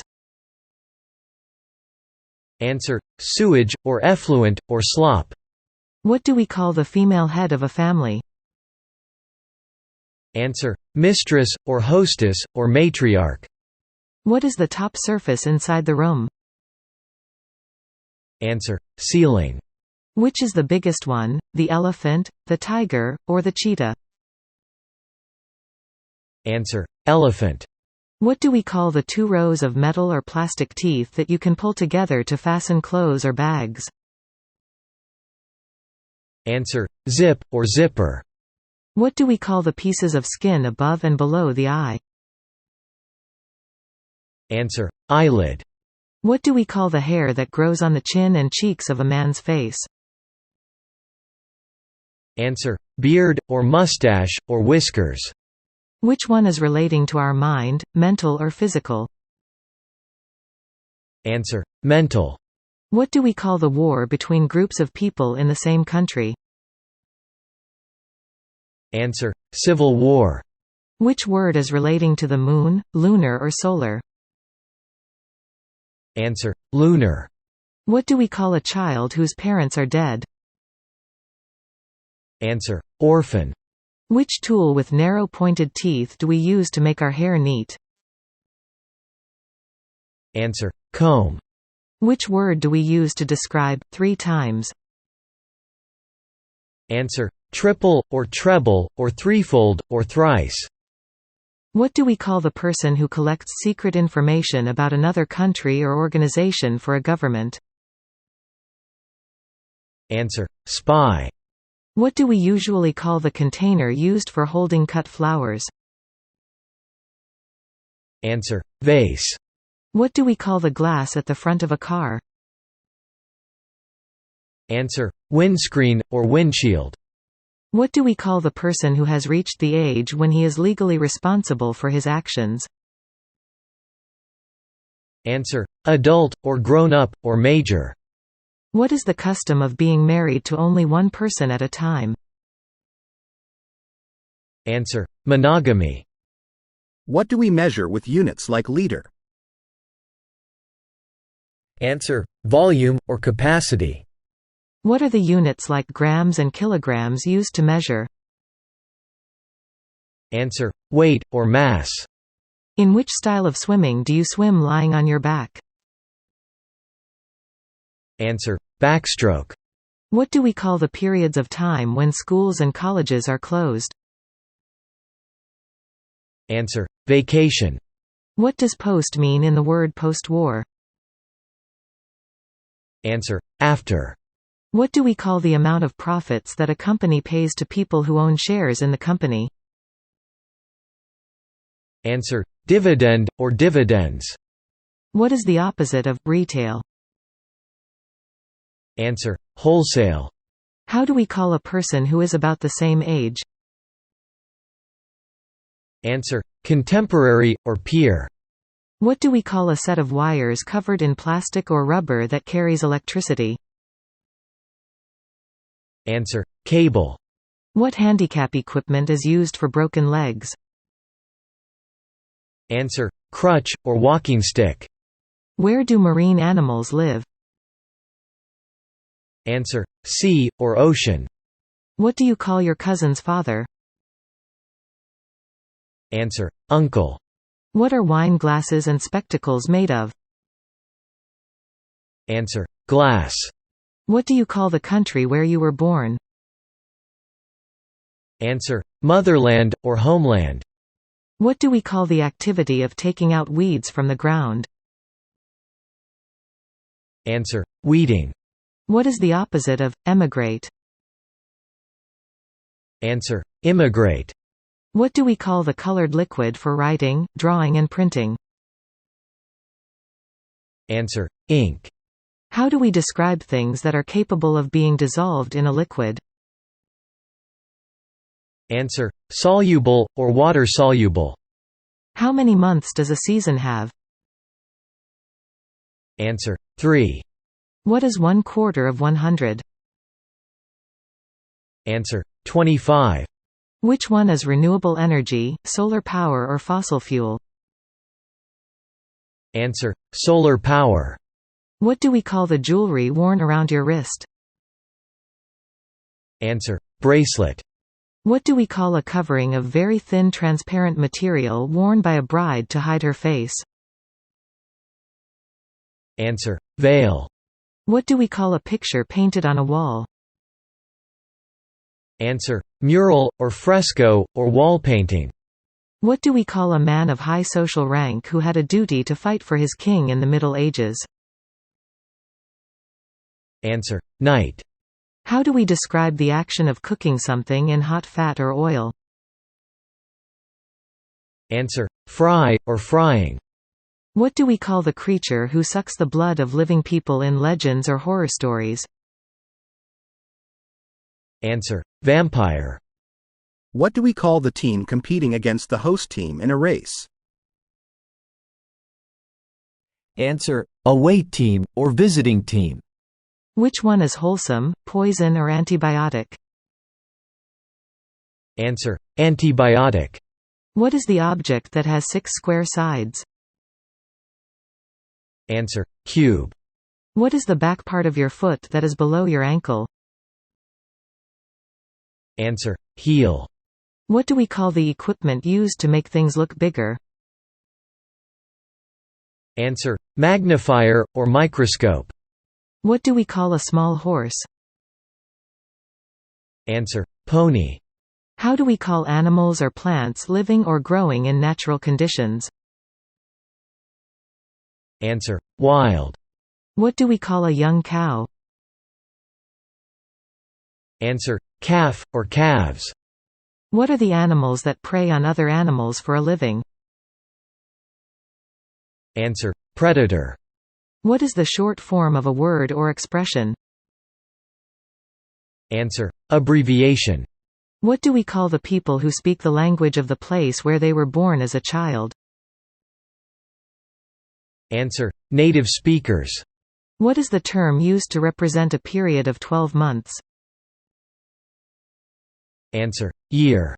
Answer: sewage, or effluent, or slop. What do we call the female head of a family? Answer: mistress, or hostess, or matriarch. What is the top surface inside the room? Answer: ceiling. Which is the biggest one, the elephant, the tiger, or the cheetah? Answer: elephant. What do we call the two rows of metal or plastic teeth that you can pull together to fasten clothes or bags? Answer: zip, or zipper. What do we call the pieces of skin above and below the eye? Answer: eyelid. What do we call the hair that grows on the chin and cheeks of a man's face? Answer: beard, or mustache, or whiskers. Which one is relating to our mind, mental or physical? Answer: mental. What do we call the war between groups of people in the same country? Answer: civil war. Which word is relating to the moon, lunar or solar? Answer: lunar. What do we call a child whose parents are dead? Answer: orphan. Which tool with narrow pointed teeth do we use to make our hair neat? Answer: comb. Which word do we use to describe 3 times? Answer: triple, or treble, or threefold, or thrice. What do we call the person who collects secret information about another country or organization for a government? Answer: spy. What do we usually call the container used for holding cut flowers? Answer: vase. What do we call the glass at the front of a car? Answer: windscreen, or windshield. What do we call the person who has reached the age when he is legally responsible for his actions? Answer: adult, or grown-up, or major. What is the custom of being married to only one person at a time? Answer: monogamy. What do we measure with units like liter? Answer: volume, or capacity. What are the units like grams and kilograms used to measure? Answer: weight, or mass. In which style of swimming do you swim lying on your back? Answer: backstroke. What do we call the periods of time when schools and colleges are closed? Answer: vacation. What does post mean in the word post-war? Answer: after. What do we call the amount of profits that a company pays to people who own shares in the company? Answer: dividend, or dividends. What is the opposite of retail? Answer: wholesale. How do we call a person who is about the same age? Answer: contemporary, or peer. What do we call a set of wires covered in plastic or rubber that carries electricity? Answer: cable. What handicap equipment is used for broken legs? Answer: crutch or walking stick. Where do marine animals live? Answer: sea or ocean. What do you call your cousin's father? Answer: uncle. What are wine glasses and spectacles made of? Answer: glass. What do you call the country where you were born? Answer: motherland or homeland. What do we call the activity of taking out weeds from the ground? Answer: weeding. What is the opposite of emigrate? Answer: immigrate. What do we call the colored liquid for writing, drawing and printing? Answer: ink. How do we describe things that are capable of being dissolved in a liquid? Answer: soluble or water-soluble. How many months does a season have? Answer: 3. What is 1/4 of 100? Answer: 25. Which one is renewable energy, solar power or fossil fuel? Answer: solar power. What do we call the jewelry worn around your wrist? Answer: bracelet. What do we call a covering of very thin transparent material worn by a bride to hide her face? Answer: veil. What do we call a picture painted on a wall? Answer: mural, or fresco, or wall painting. What do we call a man of high social rank who had a duty to fight for his king in the Middle Ages? Answer: knight. How do we describe the action of cooking something in hot fat or oil? Answer: fry, or frying. What do we call the creature who sucks the blood of living people in legends or horror stories? Answer: vampire. What do we call the team competing against the host team in a race? Answer: away team, or visiting team. Which one is wholesome, poison or antibiotic? Answer: antibiotic. What is the object that has 6 square sides? Answer: cube. What is the back part of your foot that is below your ankle? Answer: heel. What do we call the equipment used to make things look bigger? Answer: magnifier, or microscope. What do we call a small horse? Answer: pony. How do we call animals or plants living or growing in natural conditions? Answer: wild. What do we call a young cow? Answer: calf, or calves. What are the animals that prey on other animals for a living? Answer: predator. What is the short form of a word or expression? Answer: abbreviation. What do we call the people who speak the language of the place where they were born as a child? Answer: native speakers. What is the term used to represent a period of 12 months? Answer: year.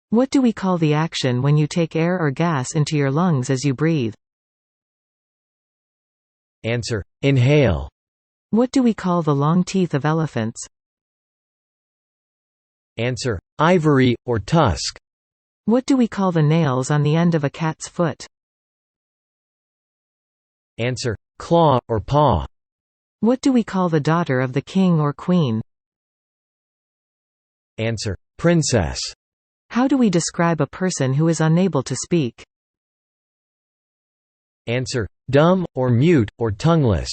What do we call the action when you take air or gas into your lungs as you breathe? Answer: inhale. What do we call the long teeth of elephants? Answer: ivory, or tusk. What do we call the nails on the end of a cat's foot? Answer: claw, or paw. What do we call the daughter of the king or queen? Answer: princess. How do we describe a person who is unable to speak? Answer: dumb, or mute, or tongueless.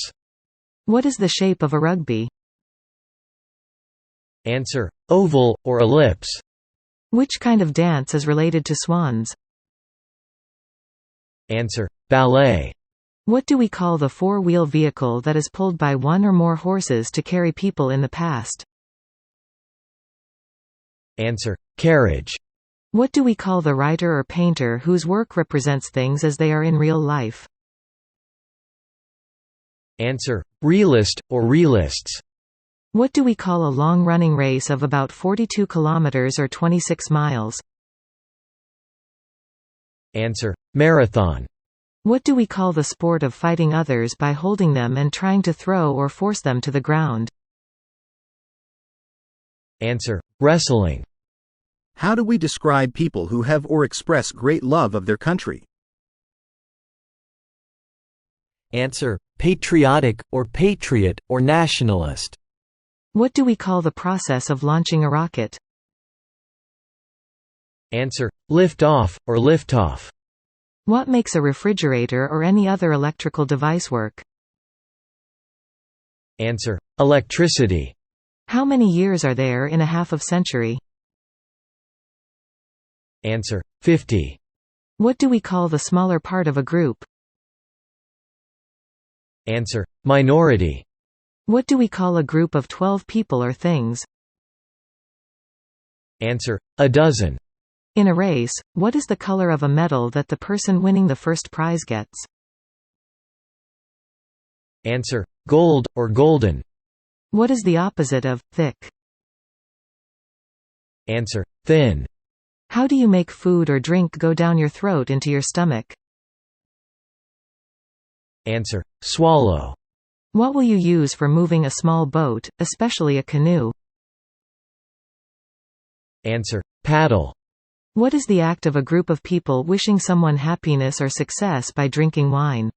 What is the shape of a rugby? Answer: oval, or ellipse. Which kind of dance is related to swans? Answer: ballet. What do we call the 4-wheel vehicle that is pulled by one or more horses to carry people in the past? Answer: carriage. What do we call the writer or painter whose work represents things as they are in real life? Answer: realist or realists. What do we call a long-running race of about 42 kilometers or 26 miles? Answer: marathon. What do we call the sport of fighting others by holding them and trying to throw or force them to the ground? Answer: wrestling. How do we describe people who have or express great love of their country? Answer: patriotic, or patriot, or nationalist. What do we call the process of launching a rocket? Answer: lift off, or lift off. What makes a refrigerator or any other electrical device work? Answer: electricity. How many years are there in a half of century? Answer: 50. What do we call the smaller part of a group? Answer: minority. What do we call a group of 12 people or things? Answer: a dozen. In a race, what is the color of a medal that the person winning the first prize gets? Answer: gold, or golden. What is the opposite of thick? Answer: thin. How do you make food or drink go down your throat into your stomach? Answer: swallow. What will you use for moving a small boat, especially a canoe? Answer: paddle. What is the act of a group of people wishing someone happiness or success by drinking wine?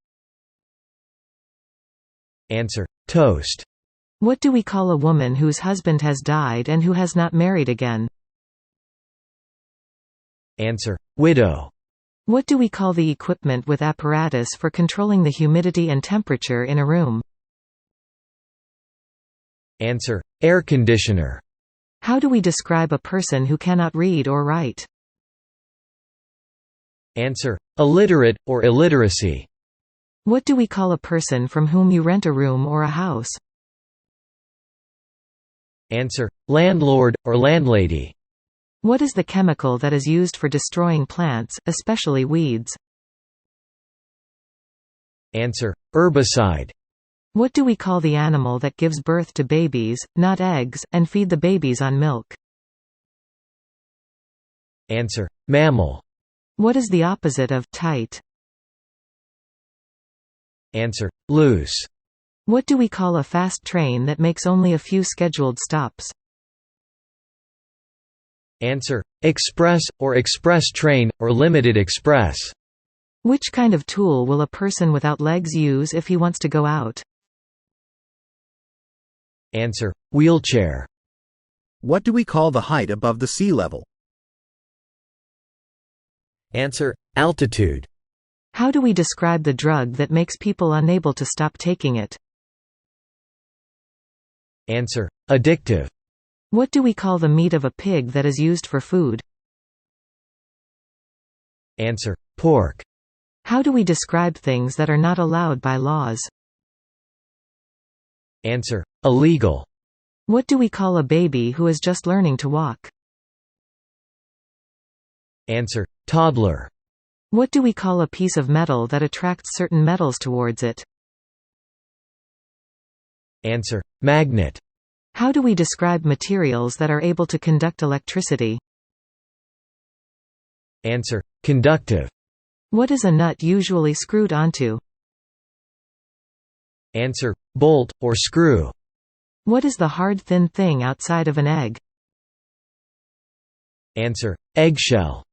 Answer: toast. What do we call a woman whose husband has died and who has not married again? Answer: widow. What do we call the equipment with apparatus for controlling the humidity and temperature in a room? Answer: air conditioner. How do we describe a person who cannot read or write? Answer: illiterate, or illiteracy. What do we call a person from whom you rent a room or a house? Answer: landlord, or landlady. What is the chemical that is used for destroying plants, especially weeds? Answer: herbicide. What do we call the animal that gives birth to babies, not eggs, and feed the babies on milk? Answer: mammal. What is the opposite of tight? Answer: loose. What do we call a fast train that makes only a few scheduled stops? Answer: express, or express train, or limited express. Which kind of tool will a person without legs use if he wants to go out? Answer: wheelchair. What do we call the height above the sea level? Answer: altitude. How do we describe the drug that makes people unable to stop taking it? Answer: addictive. What do we call the meat of a pig that is used for food? Answer: pork. How do we describe things that are not allowed by laws? Answer: illegal. What do we call a baby who is just learning to walk? Answer: toddler. What do we call a piece of metal that attracts certain metals towards it? Answer: magnet. How do we describe materials that are able to conduct electricity? Answer: conductive. What is a nut usually screwed onto? Answer: bolt, or screw. What is the hard thin thing outside of an egg? Answer: eggshell.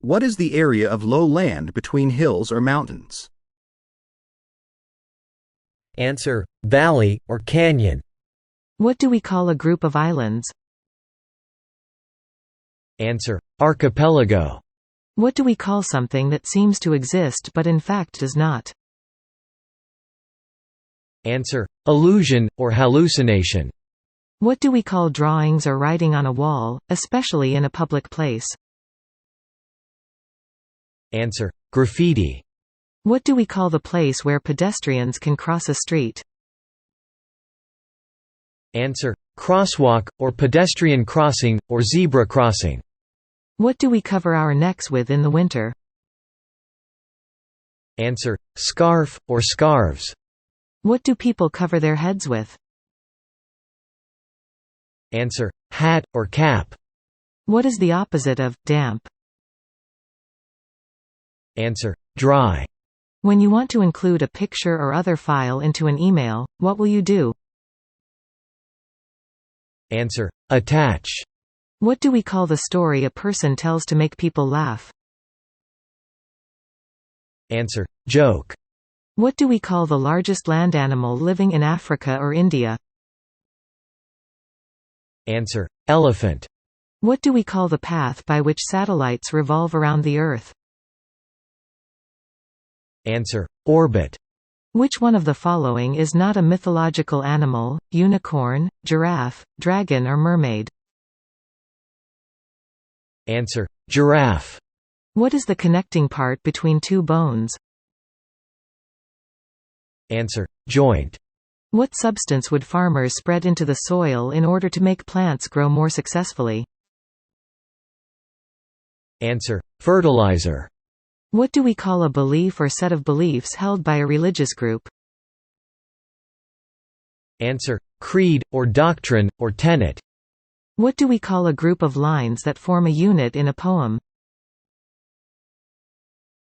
What is the area of low land between hills or mountains? Answer: valley, or canyon. What do we call a group of islands? Answer: archipelago. What do we call something that seems to exist but in fact does not? Answer: illusion, or hallucination. What do we call drawings or writing on a wall, especially in a public place? Answer: graffiti. What do we call the place where pedestrians can cross a street? Answer: crosswalk, or pedestrian crossing, or zebra crossing. What do we cover our necks with in the winter? Answer: scarf, or scarves. What do people cover their heads with? Answer: hat or cap. What is the opposite of damp? Answer: dry. When you want to include a picture or other file into an email, what will you do? Answer: attach. What do we call the story a person tells to make people laugh? Answer: joke. What do we call the largest land animal living in Africa or India? Answer: elephant. What do we call the path by which satellites revolve around the Earth? Answer: orbit. Which one of the following is not a mythological animal: unicorn, giraffe, dragon or mermaid? Answer: giraffe. What is the connecting part between two bones? Answer: joint. What substance would farmers spread into the soil in order to make plants grow more successfully? Answer: fertilizer. What do we call a belief or set of beliefs held by a religious group? Answer: creed, or doctrine, or tenet. What do we call a group of lines that form a unit in a poem?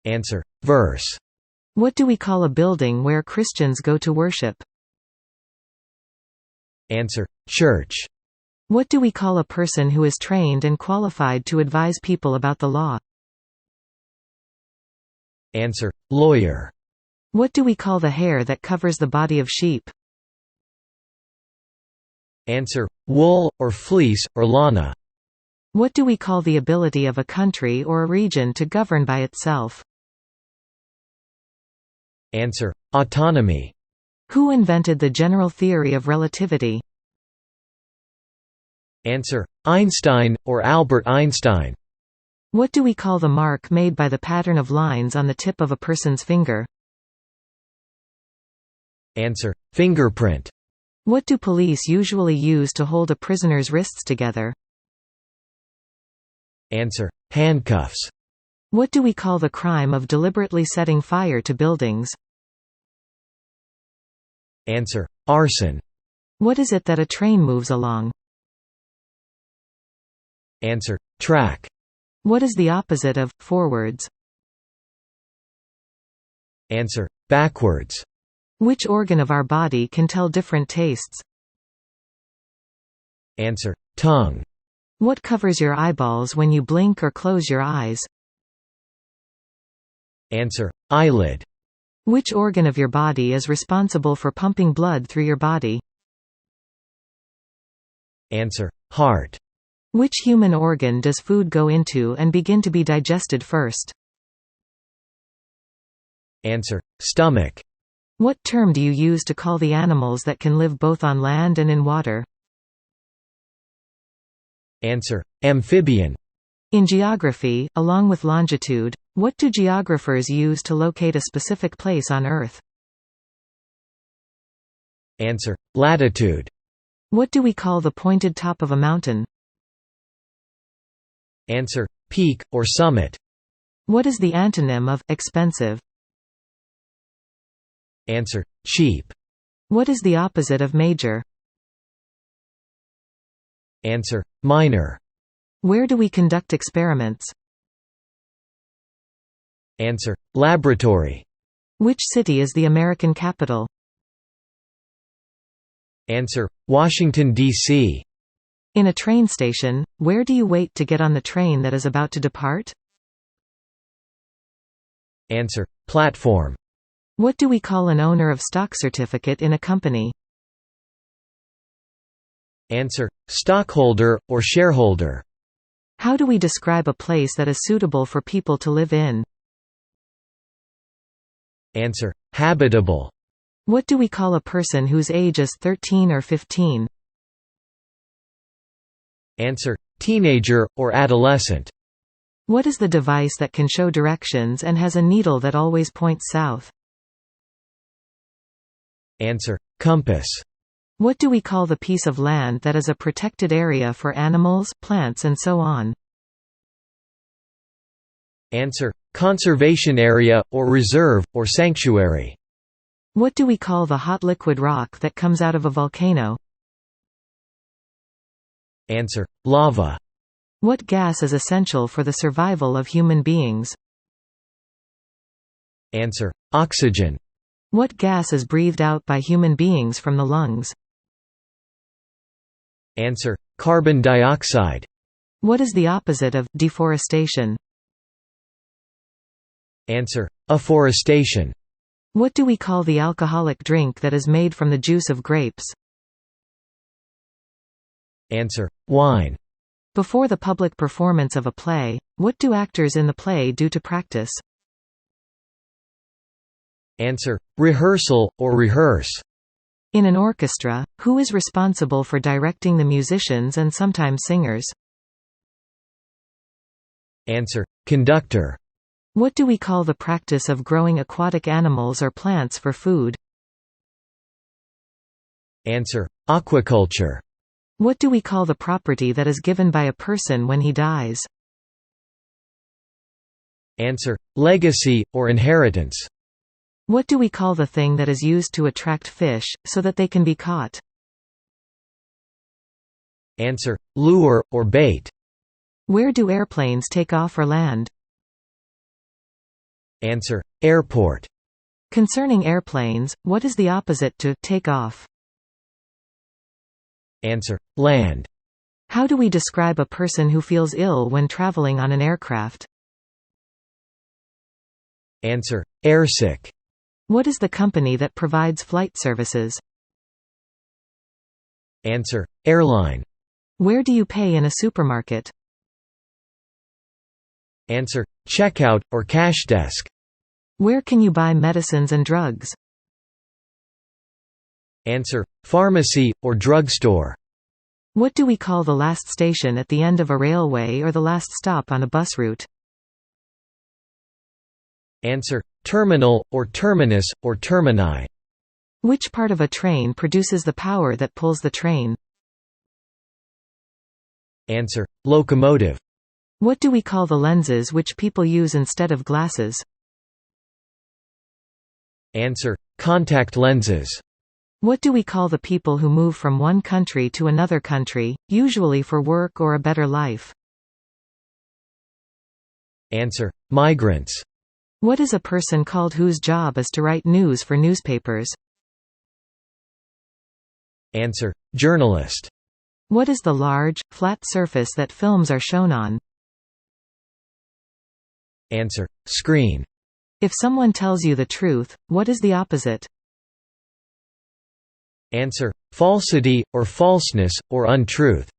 Answer: verse. What do we call a building where Christians go to worship? Answer: church. What do we call a person who is trained and qualified to advise people about the law? Answer: lawyer. What do we call the hair that covers the body of sheep? Answer: wool, or fleece, or lana. What do we call the ability of a country or a region to govern by itself? Answer: autonomy. Who invented the general theory of relativity? Answer: Einstein, or Albert Einstein. What do we call the mark made by the pattern of lines on the tip of a person's finger? Answer: fingerprint. What do police usually use to hold a prisoner's wrists together? Answer: handcuffs. What do we call the crime of deliberately setting fire to buildings? Answer: arson. What is it that a train moves along? Answer: track. What is the opposite of forwards? Answer: backwards. Which organ of our body can tell different tastes? Answer: tongue. What covers your eyeballs when you blink or close your eyes? Answer: eyelid. Which organ of your body is responsible for pumping blood through your body? Answer: heart. Which human organ does food go into and begin to be digested first? Answer: stomach. What term do you use to call the animals that can live both on land and in water? Answer: amphibian. In geography, along with longitude, what do geographers use to locate a specific place on Earth? Answer: latitude. What do we call the pointed top of a mountain? Answer: peak, or summit. What is the antonym of expensive? Answer: cheap. What is the opposite of major? Answer: minor. Where do we conduct experiments? Answer: laboratory. Which city is the American capital? Answer: Washington, D.C. In a train station, where do you wait to get on the train that is about to depart? Answer: platform. What do we call an owner of stock certificate in a company? Answer: stockholder, or shareholder. How do we describe a place that is suitable for people to live in? Answer: habitable. What do we call a person whose age is 13 or 15? Answer: teenager, or adolescent. What is the device that can show directions and has a needle that always points south? Answer: compass. What do we call the piece of land that is a protected area for animals, plants and so on? Answer: conservation area, or reserve, or sanctuary. What do we call the hot liquid rock that comes out of a volcano? Answer: lava. What gas is essential for the survival of human beings? Answer: oxygen. What gas is breathed out by human beings from the lungs? Answer: carbon dioxide. What is the opposite of deforestation? Answer: afforestation. What do we call the alcoholic drink that is made from the juice of grapes? Answer: wine. Before the public performance of a play, what do actors in the play do to practice? Answer: rehearsal, or rehearse. In an orchestra, who is responsible for directing the musicians and sometimes singers? Answer: conductor. What do we call the practice of growing aquatic animals or plants for food? Answer: aquaculture. What do we call the property that is given by a person when he dies? Answer: legacy, or inheritance. What do we call the thing that is used to attract fish, so that they can be caught? Answer: lure, or bait. Where do airplanes take off or land? Answer: airport. Concerning airplanes, what is the opposite to take off? Answer: land. How do we describe a person who feels ill when traveling on an aircraft? Answer: airsick. What is the company that provides flight services? Answer: airline. Where do you pay in a supermarket? Answer: checkout, or cash desk. Where can you buy medicines and drugs? Answer: pharmacy, or drugstore. What do we call the last station at the end of a railway or the last stop on a bus route? Answer: terminal, or terminus, or termini. Which part of a train produces the power that pulls the train? Answer: locomotive. What do we call the lenses which people use instead of glasses? Answer: contact lenses. What do we call the people who move from one country to another country, usually for work or a better life? Answer: migrants. What is a person called whose job is to write news for newspapers? Answer: journalist. What is the large, flat surface that films are shown on? Answer: screen. If someone tells you the truth, what is the opposite? Answer: falsity, or falseness, or untruth.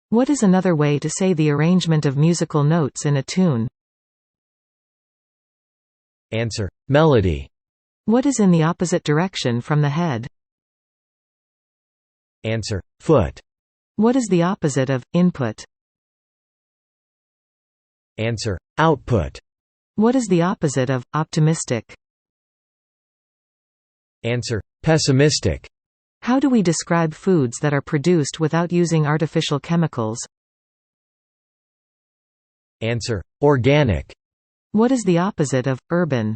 What is another way to say the arrangement of musical notes in a tune? Answer: melody. What is in the opposite direction from the head? Answer: foot. What is the opposite of input? Answer: output. What is the opposite of optimistic? Answer: pessimistic. How do we describe foods that are produced without using artificial chemicals? Answer: organic. What is the opposite of urban?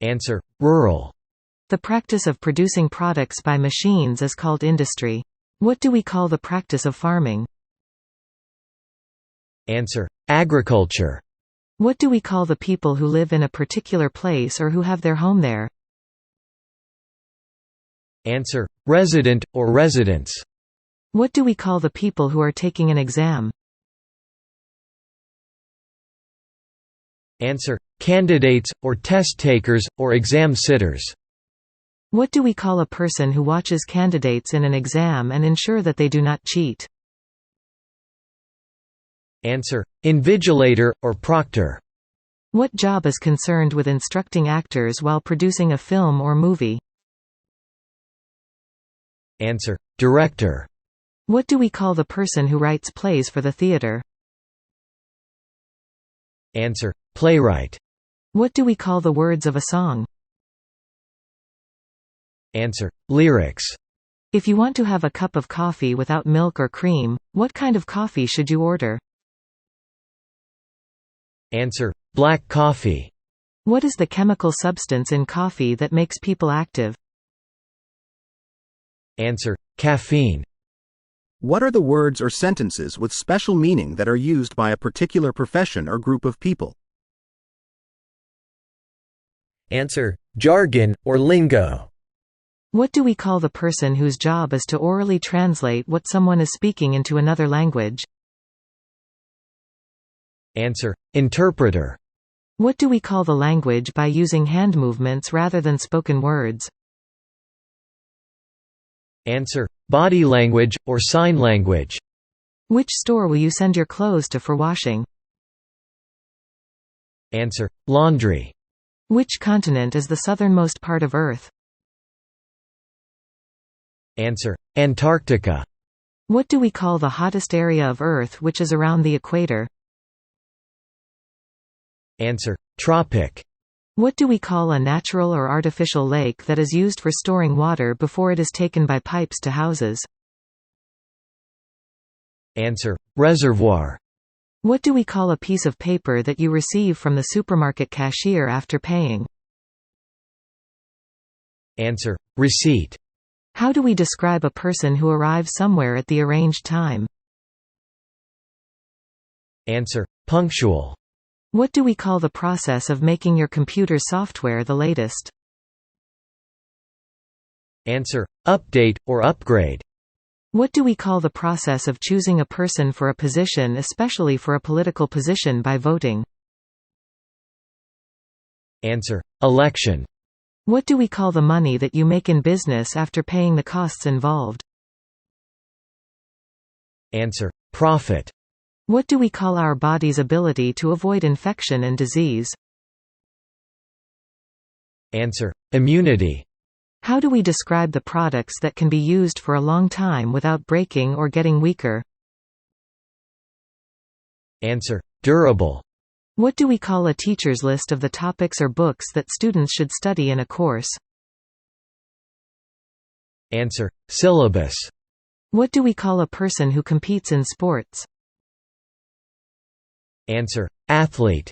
Answer: rural. The practice of producing products by machines is called industry. What do we call the practice of farming? Answer: agriculture. What do we call the people who live in a particular place or who have their home there? Answer: resident, or residents. What do we call the people who are taking an exam? Answer: candidates, or test takers, or exam sitters. What do we call a person who watches candidates in an exam and ensure that they do not cheat? Answer: invigilator, or proctor. What job is concerned with instructing actors while producing a film or movie? Answer: director. What do we call the person who writes plays for the theater? Answer: playwright. What do we call the words of a song? Answer: lyrics. If you want to have a cup of coffee without milk or cream, what kind of coffee should you order? Answer: black coffee. What is the chemical substance in coffee that makes people active? Answer: caffeine. What are the words or sentences with special meaning that are used by a particular profession or group of people? Answer: jargon or lingo. What do we call the person whose job is to orally translate what someone is speaking into another language? Answer: interpreter. What do we call the language by using hand movements rather than spoken words? Answer: body language or sign language. Which store will you send your clothes to for washing? Answer: laundry. Which continent is the southernmost part of Earth? Answer: Antarctica. What do we call the hottest area of Earth which is around the equator? Answer: tropic. What do we call a natural or artificial lake that is used for storing water before it is taken by pipes to houses? Answer: reservoir. What do we call a piece of paper that you receive from the supermarket cashier after paying? Answer: receipt. How do we describe a person who arrives somewhere at the arranged time? Answer: punctual. What do we call the process of making your computer software the latest? Answer: update or upgrade. What do we call the process of choosing a person for a position, especially for a political position, by voting? Answer: election. What do we call the money that you make in business after paying the costs involved? Answer: profit. What do we call our body's ability to avoid infection and disease? Answer: immunity. How do we describe the products that can be used for a long time without breaking or getting weaker? Answer: durable. What do we call a teacher's list of the topics or books that students should study in a course? Answer: syllabus. What do we call a person who competes in sports? Answer: athlete.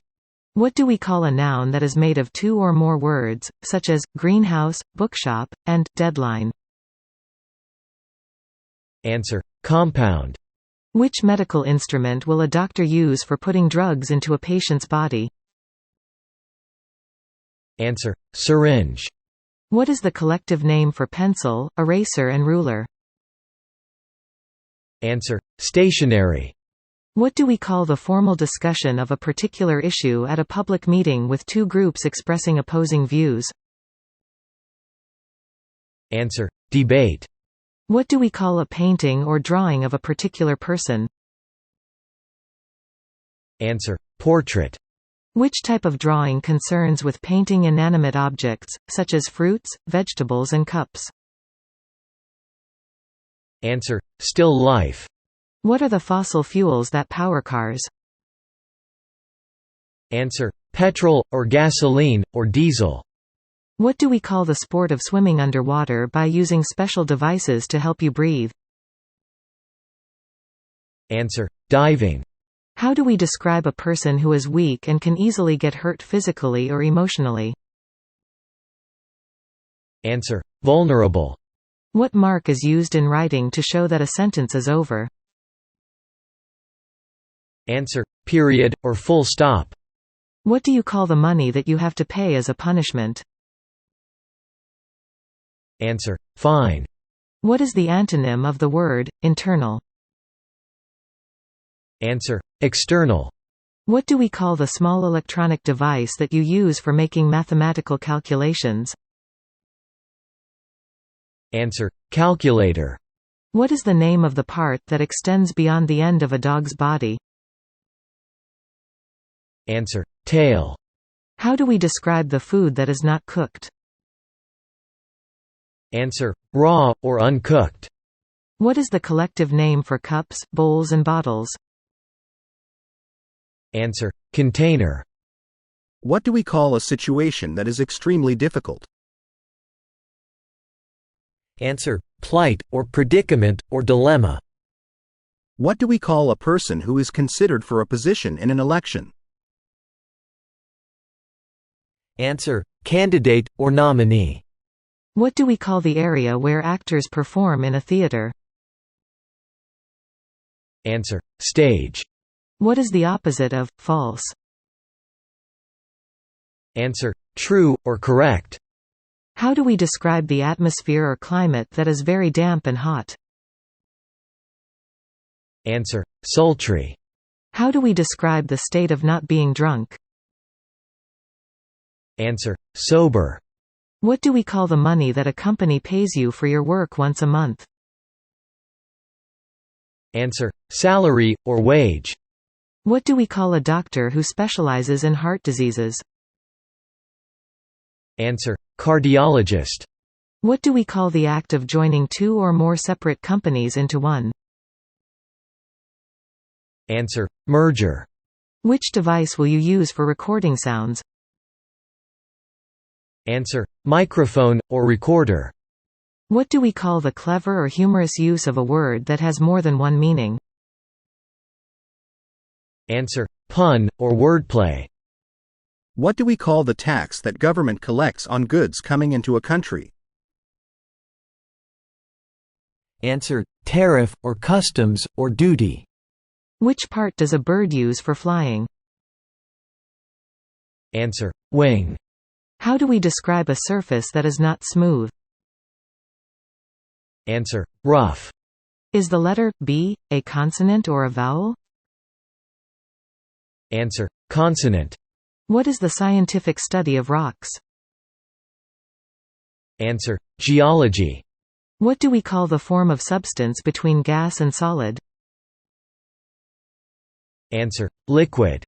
What do we call a noun that is made of two or more words, such as greenhouse, bookshop, and deadline? Answer: compound. Which medical instrument will a doctor use for putting drugs into a patient's body? Answer: syringe. What is the collective name for pencil, eraser and ruler? Answer: stationary. What do we call the formal discussion of a particular issue at a public meeting with two groups expressing opposing views? Answer: debate. What do we call a painting or drawing of a particular person? Answer: portrait. Which type of drawing concerns with painting inanimate objects, such as fruits, vegetables and cups? Answer: still life. What are the fossil fuels that power cars? Answer: petrol, or gasoline, or diesel. What do we call the sport of swimming underwater by using special devices to help you breathe? Answer: diving. How do we describe a person who is weak and can easily get hurt physically or emotionally? Answer: vulnerable. What mark is used in writing to show that a sentence is over? Answer: period, or full stop. What do you call the money that you have to pay as a punishment? Answer: fine. What is the antonym of the word internal? Answer: external. What do we call the small electronic device that you use for making mathematical calculations? Answer: calculator. What is the name of the part that extends beyond the end of a dog's body? Answer: tail. How do we describe the food that is not cooked? Answer: raw, or uncooked. What is the collective name for cups, bowls and bottles? Answer: container. What do we call a situation that is extremely difficult? Answer: plight, or predicament, or dilemma. What do we call a person who is considered for a position in an election? Answer: candidate or nominee. What do we call the area where actors perform in a theater? Answer: stage. What is the opposite of false? Answer: true or correct. How do we describe the atmosphere or climate that is very damp and hot? Answer: sultry. How do we describe the state of not being drunk? Answer: sober. What do we call the money that a company pays you for your work once a month? Answer: salary or wage. What do we call a doctor who specializes in heart diseases? Answer: cardiologist. What do we call the act of joining two or more separate companies into one? Answer: merger. Which device will you use for recording sounds? Answer: microphone or recorder. What do we call the clever or humorous use of a word that has more than one meaning? Answer: pun or wordplay. What do we call the tax that government collects on goods coming into a country? Answer: tariff or customs or duty. Which part does a bird use for flying? Answer: wing. How do we describe a surface that is not smooth? Answer: rough. Is the letter B a consonant or a vowel? Answer: consonant. What is the scientific study of rocks? Answer: geology. What do we call the form of substance between gas and solid? Answer: liquid.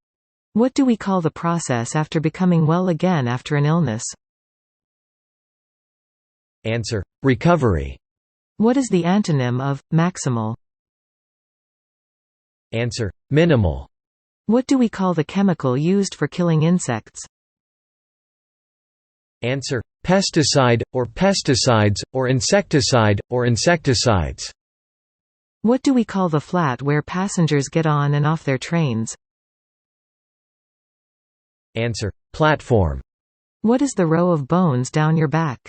What do we call the process after becoming well again after an illness? Answer: recovery. What is the antonym of maximal? Answer: minimal. What do we call the chemical used for killing insects? Answer: pesticide, or pesticides, or insecticide, or insecticides. What do we call the flat where passengers get on and off their trains? Answer: platform. What is the row of bones down your back?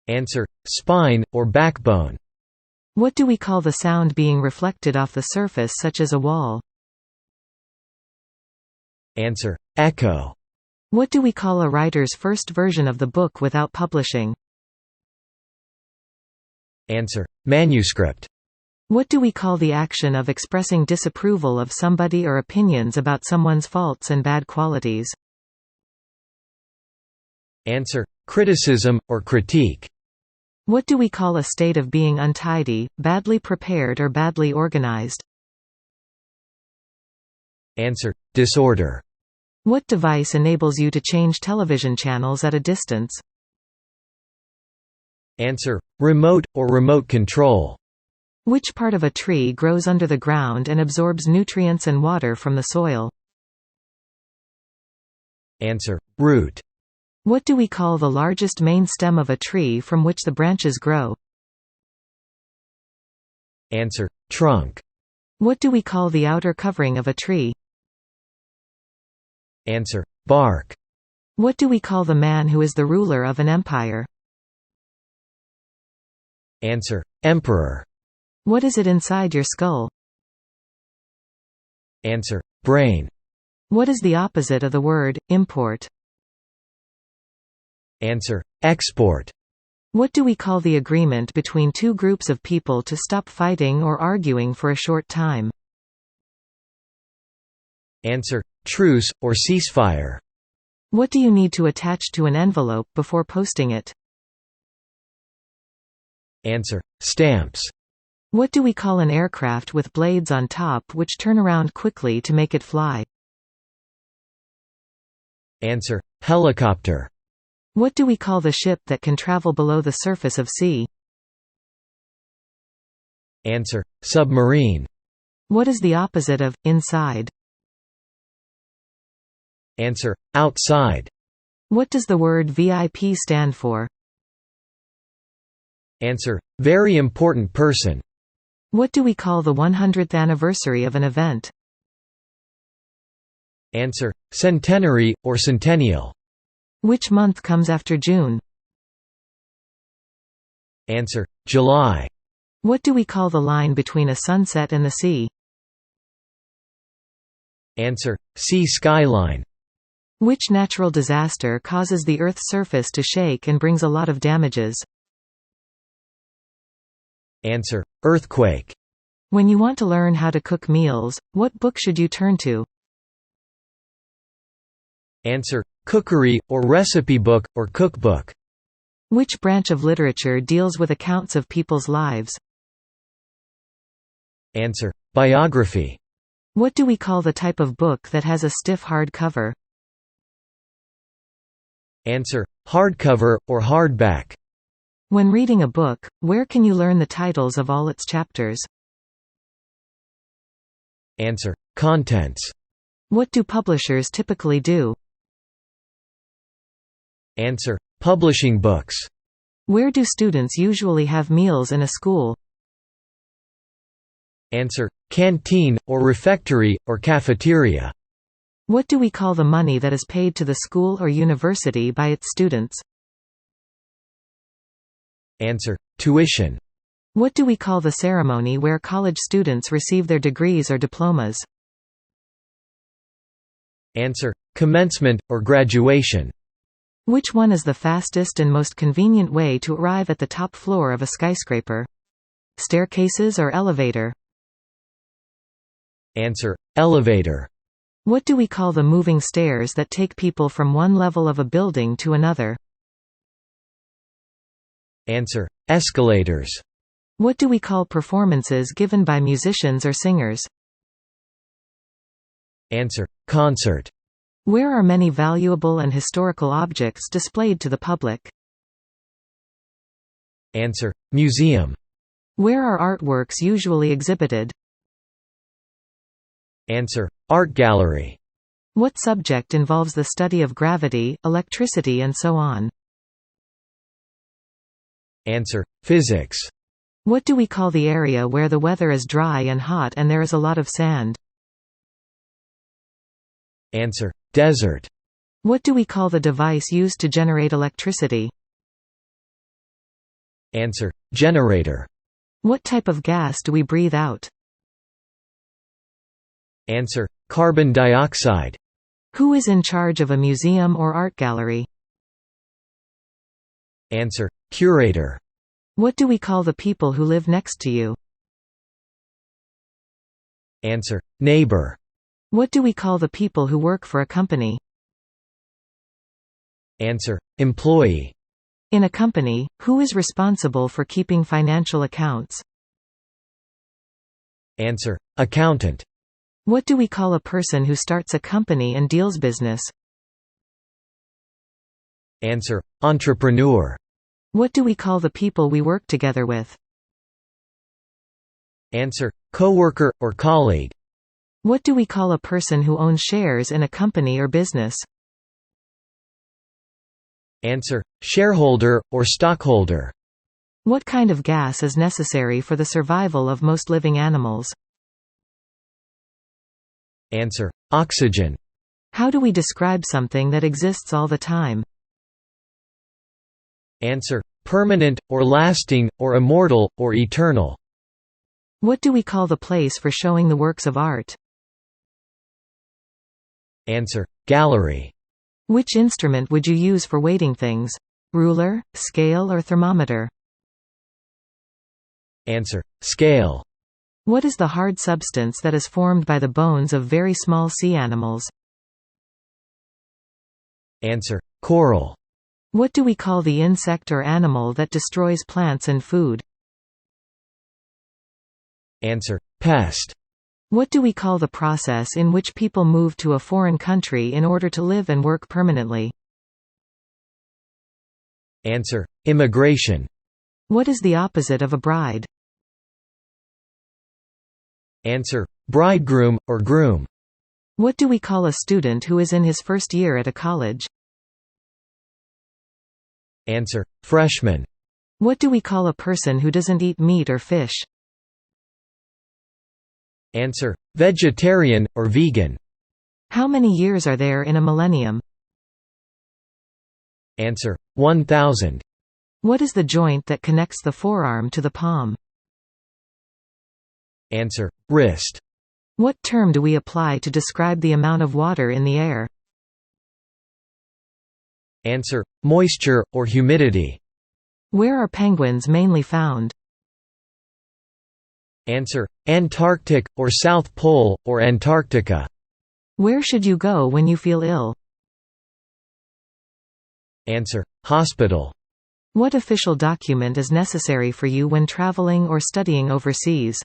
Answer: spine, or backbone. What do we call the sound being reflected off the surface such as a wall? Answer: echo. What do we call a writer's first version of the book without publishing? Answer: manuscript. What do we call the action of expressing disapproval of somebody or opinions about someone's faults and bad qualities? Answer: criticism, or critique. What do we call a state of being untidy, badly prepared or badly organized? Answer: disorder. What device enables you to change television channels at a distance? Answer: remote, or remote control. Which part of a tree grows under the ground and absorbs nutrients and water from the soil? Answer: root. What do we call the largest main stem of a tree from which the branches grow? Answer: trunk. What do we call the outer covering of a tree? Answer: bark. What do we call the man who is the ruler of an empire? Answer: emperor. What is it inside your skull? Answer: brain. What is the opposite of the word import? Answer: export. What do we call the agreement between two groups of people to stop fighting or arguing for a short time? Answer: truce, or ceasefire. What do you need to attach to an envelope before posting it? Answer: stamps. What do we call an aircraft with blades on top which turn around quickly to make it fly? Answer: helicopter. What do we call the ship that can travel below the surface of sea? Answer: submarine. What is the opposite of inside? Answer: outside. What does the word VIP stand for? Answer: very important person. What do we call the 100th anniversary of an event? Answer: centenary, or centennial. Which month comes after June? Answer: July. What do we call the line between a sunset and the sea? Answer: sea skyline. Which natural disaster causes the Earth's surface to shake and brings a lot of damages? Answer: earthquake. When you want to learn how to cook meals, what book should you turn to? Answer: cookery, or recipe book, or cookbook. Which branch of literature deals with accounts of people's lives? Answer: biography. What do we call the type of book that has a stiff hard cover? Answer: hardcover, or hardback. When reading a book, where can you learn the titles of all its chapters? Answer: contents. What do publishers typically do? Answer: publishing books. Where do students usually have meals in a school? Answer: canteen, or refectory, or cafeteria. What do we call the money that is paid to the school or university by its students? Answer: tuition. What do we call the ceremony where college students receive their degrees or diplomas? Answer: commencement, or graduation. Which one is the fastest and most convenient way to arrive at the top floor of a skyscraper? Staircases or elevator? Answer: elevator. What do we call the moving stairs that take people from one level of a building to another? Answer: escalators. What do we call performances given by musicians or singers? Answer: concert. Where are many valuable and historical objects displayed to the public? Answer: museum. Where are artworks usually exhibited? Answer: art gallery. What subject involves the study of gravity, electricity and so on? Answer: physics. What do we call the area where the weather is dry and hot and there is a lot of sand? Answer: desert. What do we call the device used to generate electricity? Answer: generator. What type of gas do we breathe out? Answer: carbon dioxide. Who is in charge of a museum or art gallery? Answer: curator. What do we call the people who live next to you? Answer: neighbor. What do we call the people who work for a company? Answer: employee. In a company, who is responsible for keeping financial accounts? Answer: accountant. What do we call a person who starts a company and deals business? Answer: entrepreneur. What do we call the people we work together with? Answer: coworker, or colleague. What do we call a person who owns shares in a company or business? Answer: shareholder, or stockholder. What kind of gas is necessary for the survival of most living animals? Answer: oxygen. How do we describe something that exists all the time? Answer: permanent, or lasting, or immortal, or eternal. What do we call the place for showing the works of art? Answer: gallery. Which instrument would you use for weighting things? Ruler, scale or thermometer? Answer: scale. What is the hard substance that is formed by the bones of very small sea animals? Answer: coral. What do we call the insect or animal that destroys plants and food? Answer: pest. What do we call the process in which people move to a foreign country in order to live and work permanently? Answer: immigration. What is the opposite of a bride? Answer: bridegroom, or groom. What do we call a student who is in his first year at a college? Answer: freshman. What do we call a person who doesn't eat meat or fish? Answer: vegetarian, or vegan. How many years are there in a millennium? Answer: 1000. What is the joint that connects the forearm to the palm? Answer: wrist. What term do we apply to describe the amount of water in the air? Answer: moisture, or humidity. Where are penguins mainly found? Answer: Antarctic, or South Pole, or Antarctica. Where should you go when you feel ill? Answer: hospital. What official document is necessary for you when traveling or studying overseas?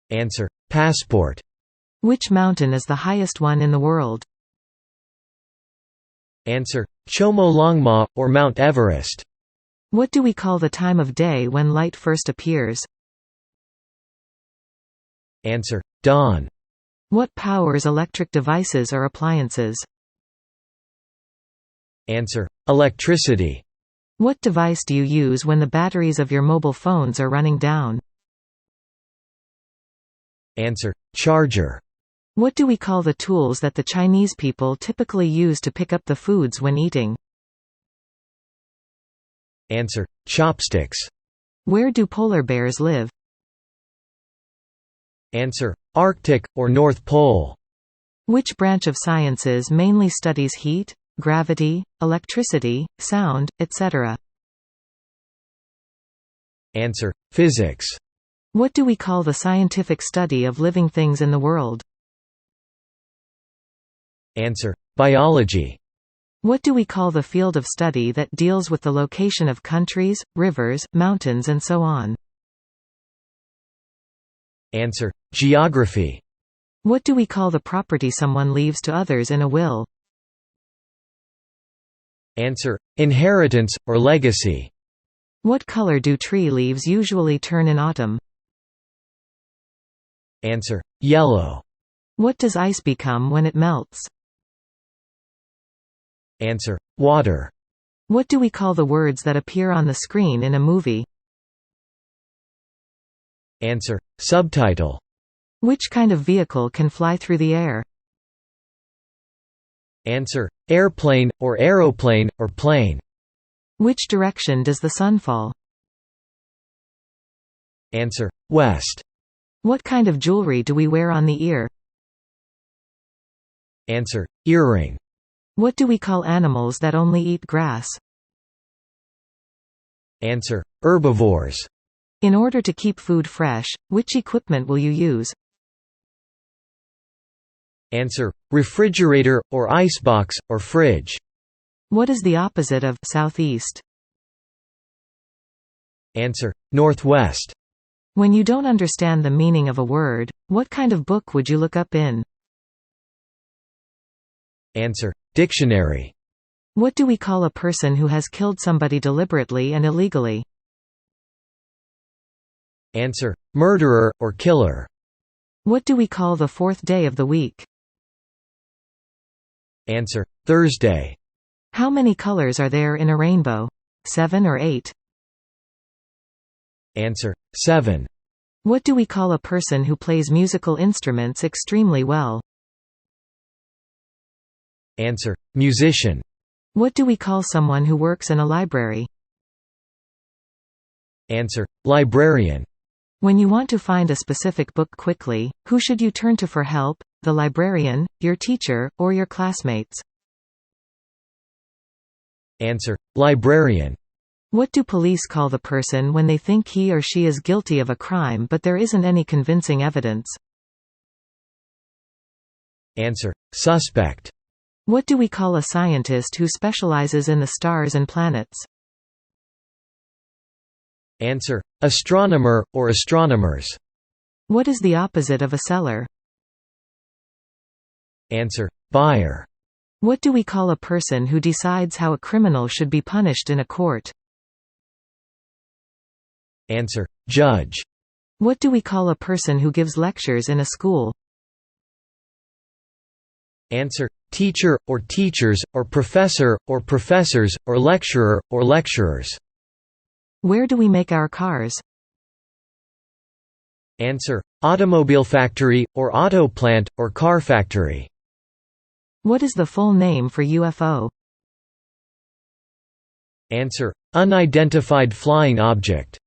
Answer: passport. Which mountain is the highest one in the world? Answer: Chomolungma, or Mount Everest. What do we call the time of day when light first appears? Answer: dawn. What powers electric devices or appliances? Answer: electricity. What device do you use when the batteries of your mobile phones are running down? Answer: charger. What do we call the tools that the Chinese people typically use to pick up the foods when eating? Answer: chopsticks. Where do polar bears live? Answer: Arctic, or North Pole. Which branch of sciences mainly studies heat, gravity, electricity, sound, etc.? Answer: physics. What do we call the scientific study of living things in the world? Answer: biology. What do we call the field of study that deals with the location of countries, rivers, mountains and so on? Answer: geography. What do we call the property someone leaves to others in a will? Answer: inheritance, or legacy. What color do tree leaves usually turn in autumn? Answer: yellow. What does ice become when it melts? Answer: water. What do we call the words that appear on the screen in a movie? Answer: subtitle. Which kind of vehicle can fly through the air? Answer: airplane, or aeroplane, or plane. Which direction does the sun fall? Answer: west. What kind of jewelry do we wear on the ear? Answer: earring. What do we call animals that only eat grass? Answer: herbivores. In order to keep food fresh, which equipment will you use? Answer: refrigerator, or icebox, or fridge. What is the opposite of southeast? Answer: northwest. When you don't understand the meaning of a word, what kind of book would you look up in? Answer: dictionary. What do we call a person who has killed somebody deliberately and illegally? Answer: murderer, or killer. What do we call the fourth day of the week? Answer: Thursday. How many colors are there in a rainbow? 7 or 8? Answer: 7. What do we call a person who plays musical instruments extremely well? Answer: musician. What do we call someone who works in a library? Answer: librarian. When you want to find a specific book quickly, who should you turn to for help? The librarian, your teacher, or your classmates? Answer: librarian. What do police call the person when they think he or she is guilty of a crime but there isn't any convincing evidence? Answer: suspect. What do we call a scientist who specializes in the stars and planets? Answer: astronomer, or astronomers. What is the opposite of a seller? Answer: buyer. What do we call a person who decides how a criminal should be punished in a court? Answer: judge. What do we call a person who gives lectures in a school? Answer: teacher, or teachers, or professor, or professors, or lecturer, or lecturers. Where do we make our cars? Answer: automobile factory, or auto plant, or car factory. What is the full name for UFO? Answer: unidentified flying object.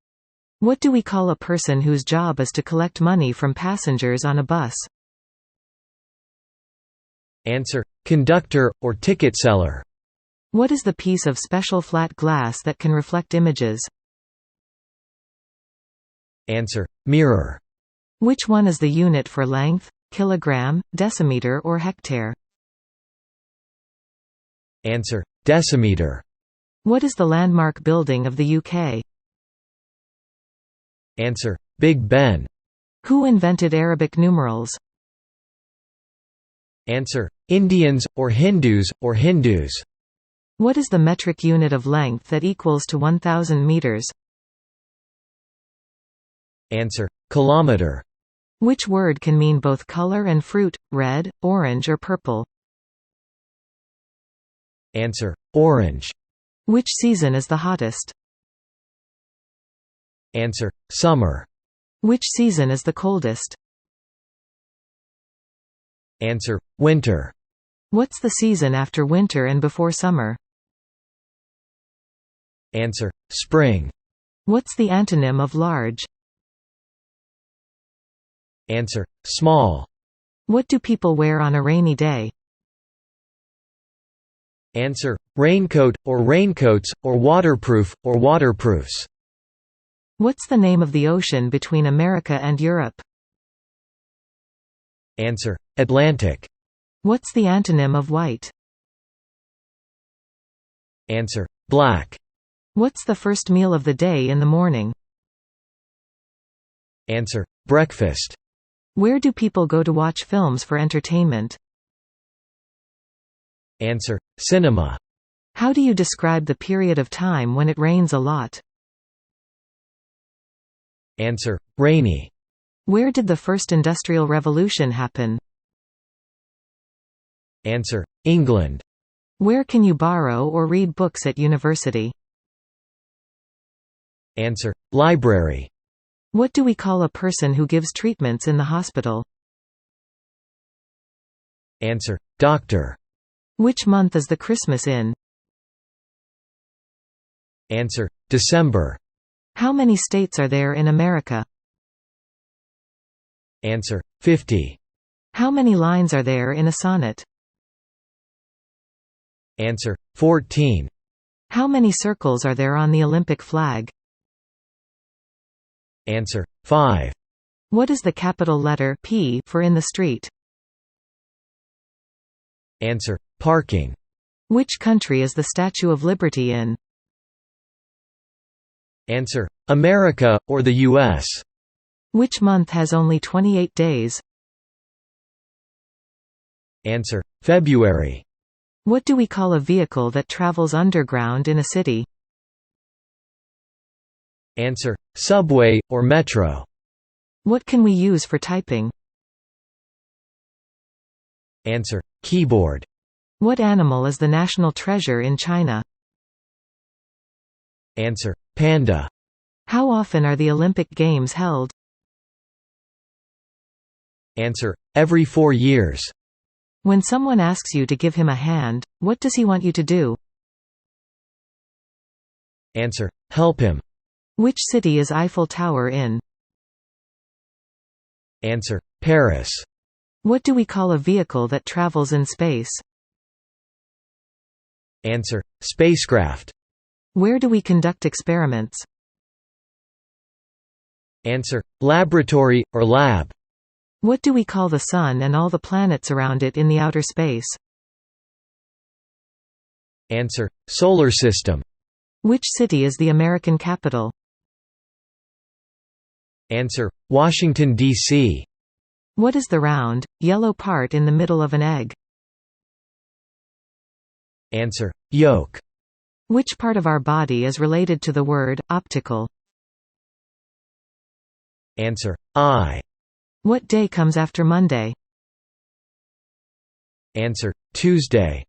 What do we call a person whose job is to collect money from passengers on a bus? Answer: conductor, or ticket seller. What is the piece of special flat glass that can reflect images? Answer: mirror. Which one is the unit for length, kilogram, decimeter or hectare? Answer: decimeter. What is the landmark building of the UK? Answer: Big Ben. Who invented Arabic numerals? Answer: Indians, or Hindus, or Hindus. What is the metric unit of length that equals to 1,000 meters? Answer: kilometer. Which word can mean both color and fruit, red, orange or purple? Answer: orange. Which season is the hottest? Answer: summer. Which season is the coldest? Answer: winter. What's the season after winter and before summer? Answer: spring. What's the antonym of large? Answer: small. What do people wear on a rainy day? Answer: raincoat, or raincoats, or waterproof, or waterproofs. What's the name of the ocean between America and Europe? Answer: Atlantic. What's the antonym of white? Answer: black. What's the first meal of the day in the morning? Answer: breakfast. Where do people go to watch films for entertainment? Answer: cinema. How do you describe the period of time when it rains a lot? Answer: rainy. Where did the first industrial revolution happen? Answer: England. Where can you borrow or read books at university? Answer: library. What do we call a person who gives treatments in the hospital? Answer: doctor. Which month is the Christmas in? Answer: December. How many states are there in America? Answer: 50. How many lines are there in a sonnet? Answer: 14. How many circles are there on the Olympic flag? Answer: 5. What is the capital letter P for in the street? Answer: parking. Which country is the Statue of Liberty in? Answer: America, or the U.S. Which month has only 28 days? Answer: February. What do we call a vehicle that travels underground in a city? Answer: subway, or metro. What can we use for typing? Answer: keyboard. What animal is the national treasure in China? Answer: panda. How often are the Olympic Games held? Answer: every 4 years. When someone asks you to give him a hand, what does he want you to do? Answer: help him. Which city is Eiffel Tower in? Answer: Paris. What do we call a vehicle that travels in space? Answer: spacecraft. Where do we conduct experiments? Answer: laboratory, or lab. What do we call the Sun and all the planets around it in the outer space? Answer: solar system. Which city is the American capital? Answer: Washington, D.C. What is the round, yellow part in the middle of an egg? Answer: yolk. Which part of our body is related to the word optical? Answer: eye. What day comes after Monday? Answer: Tuesday.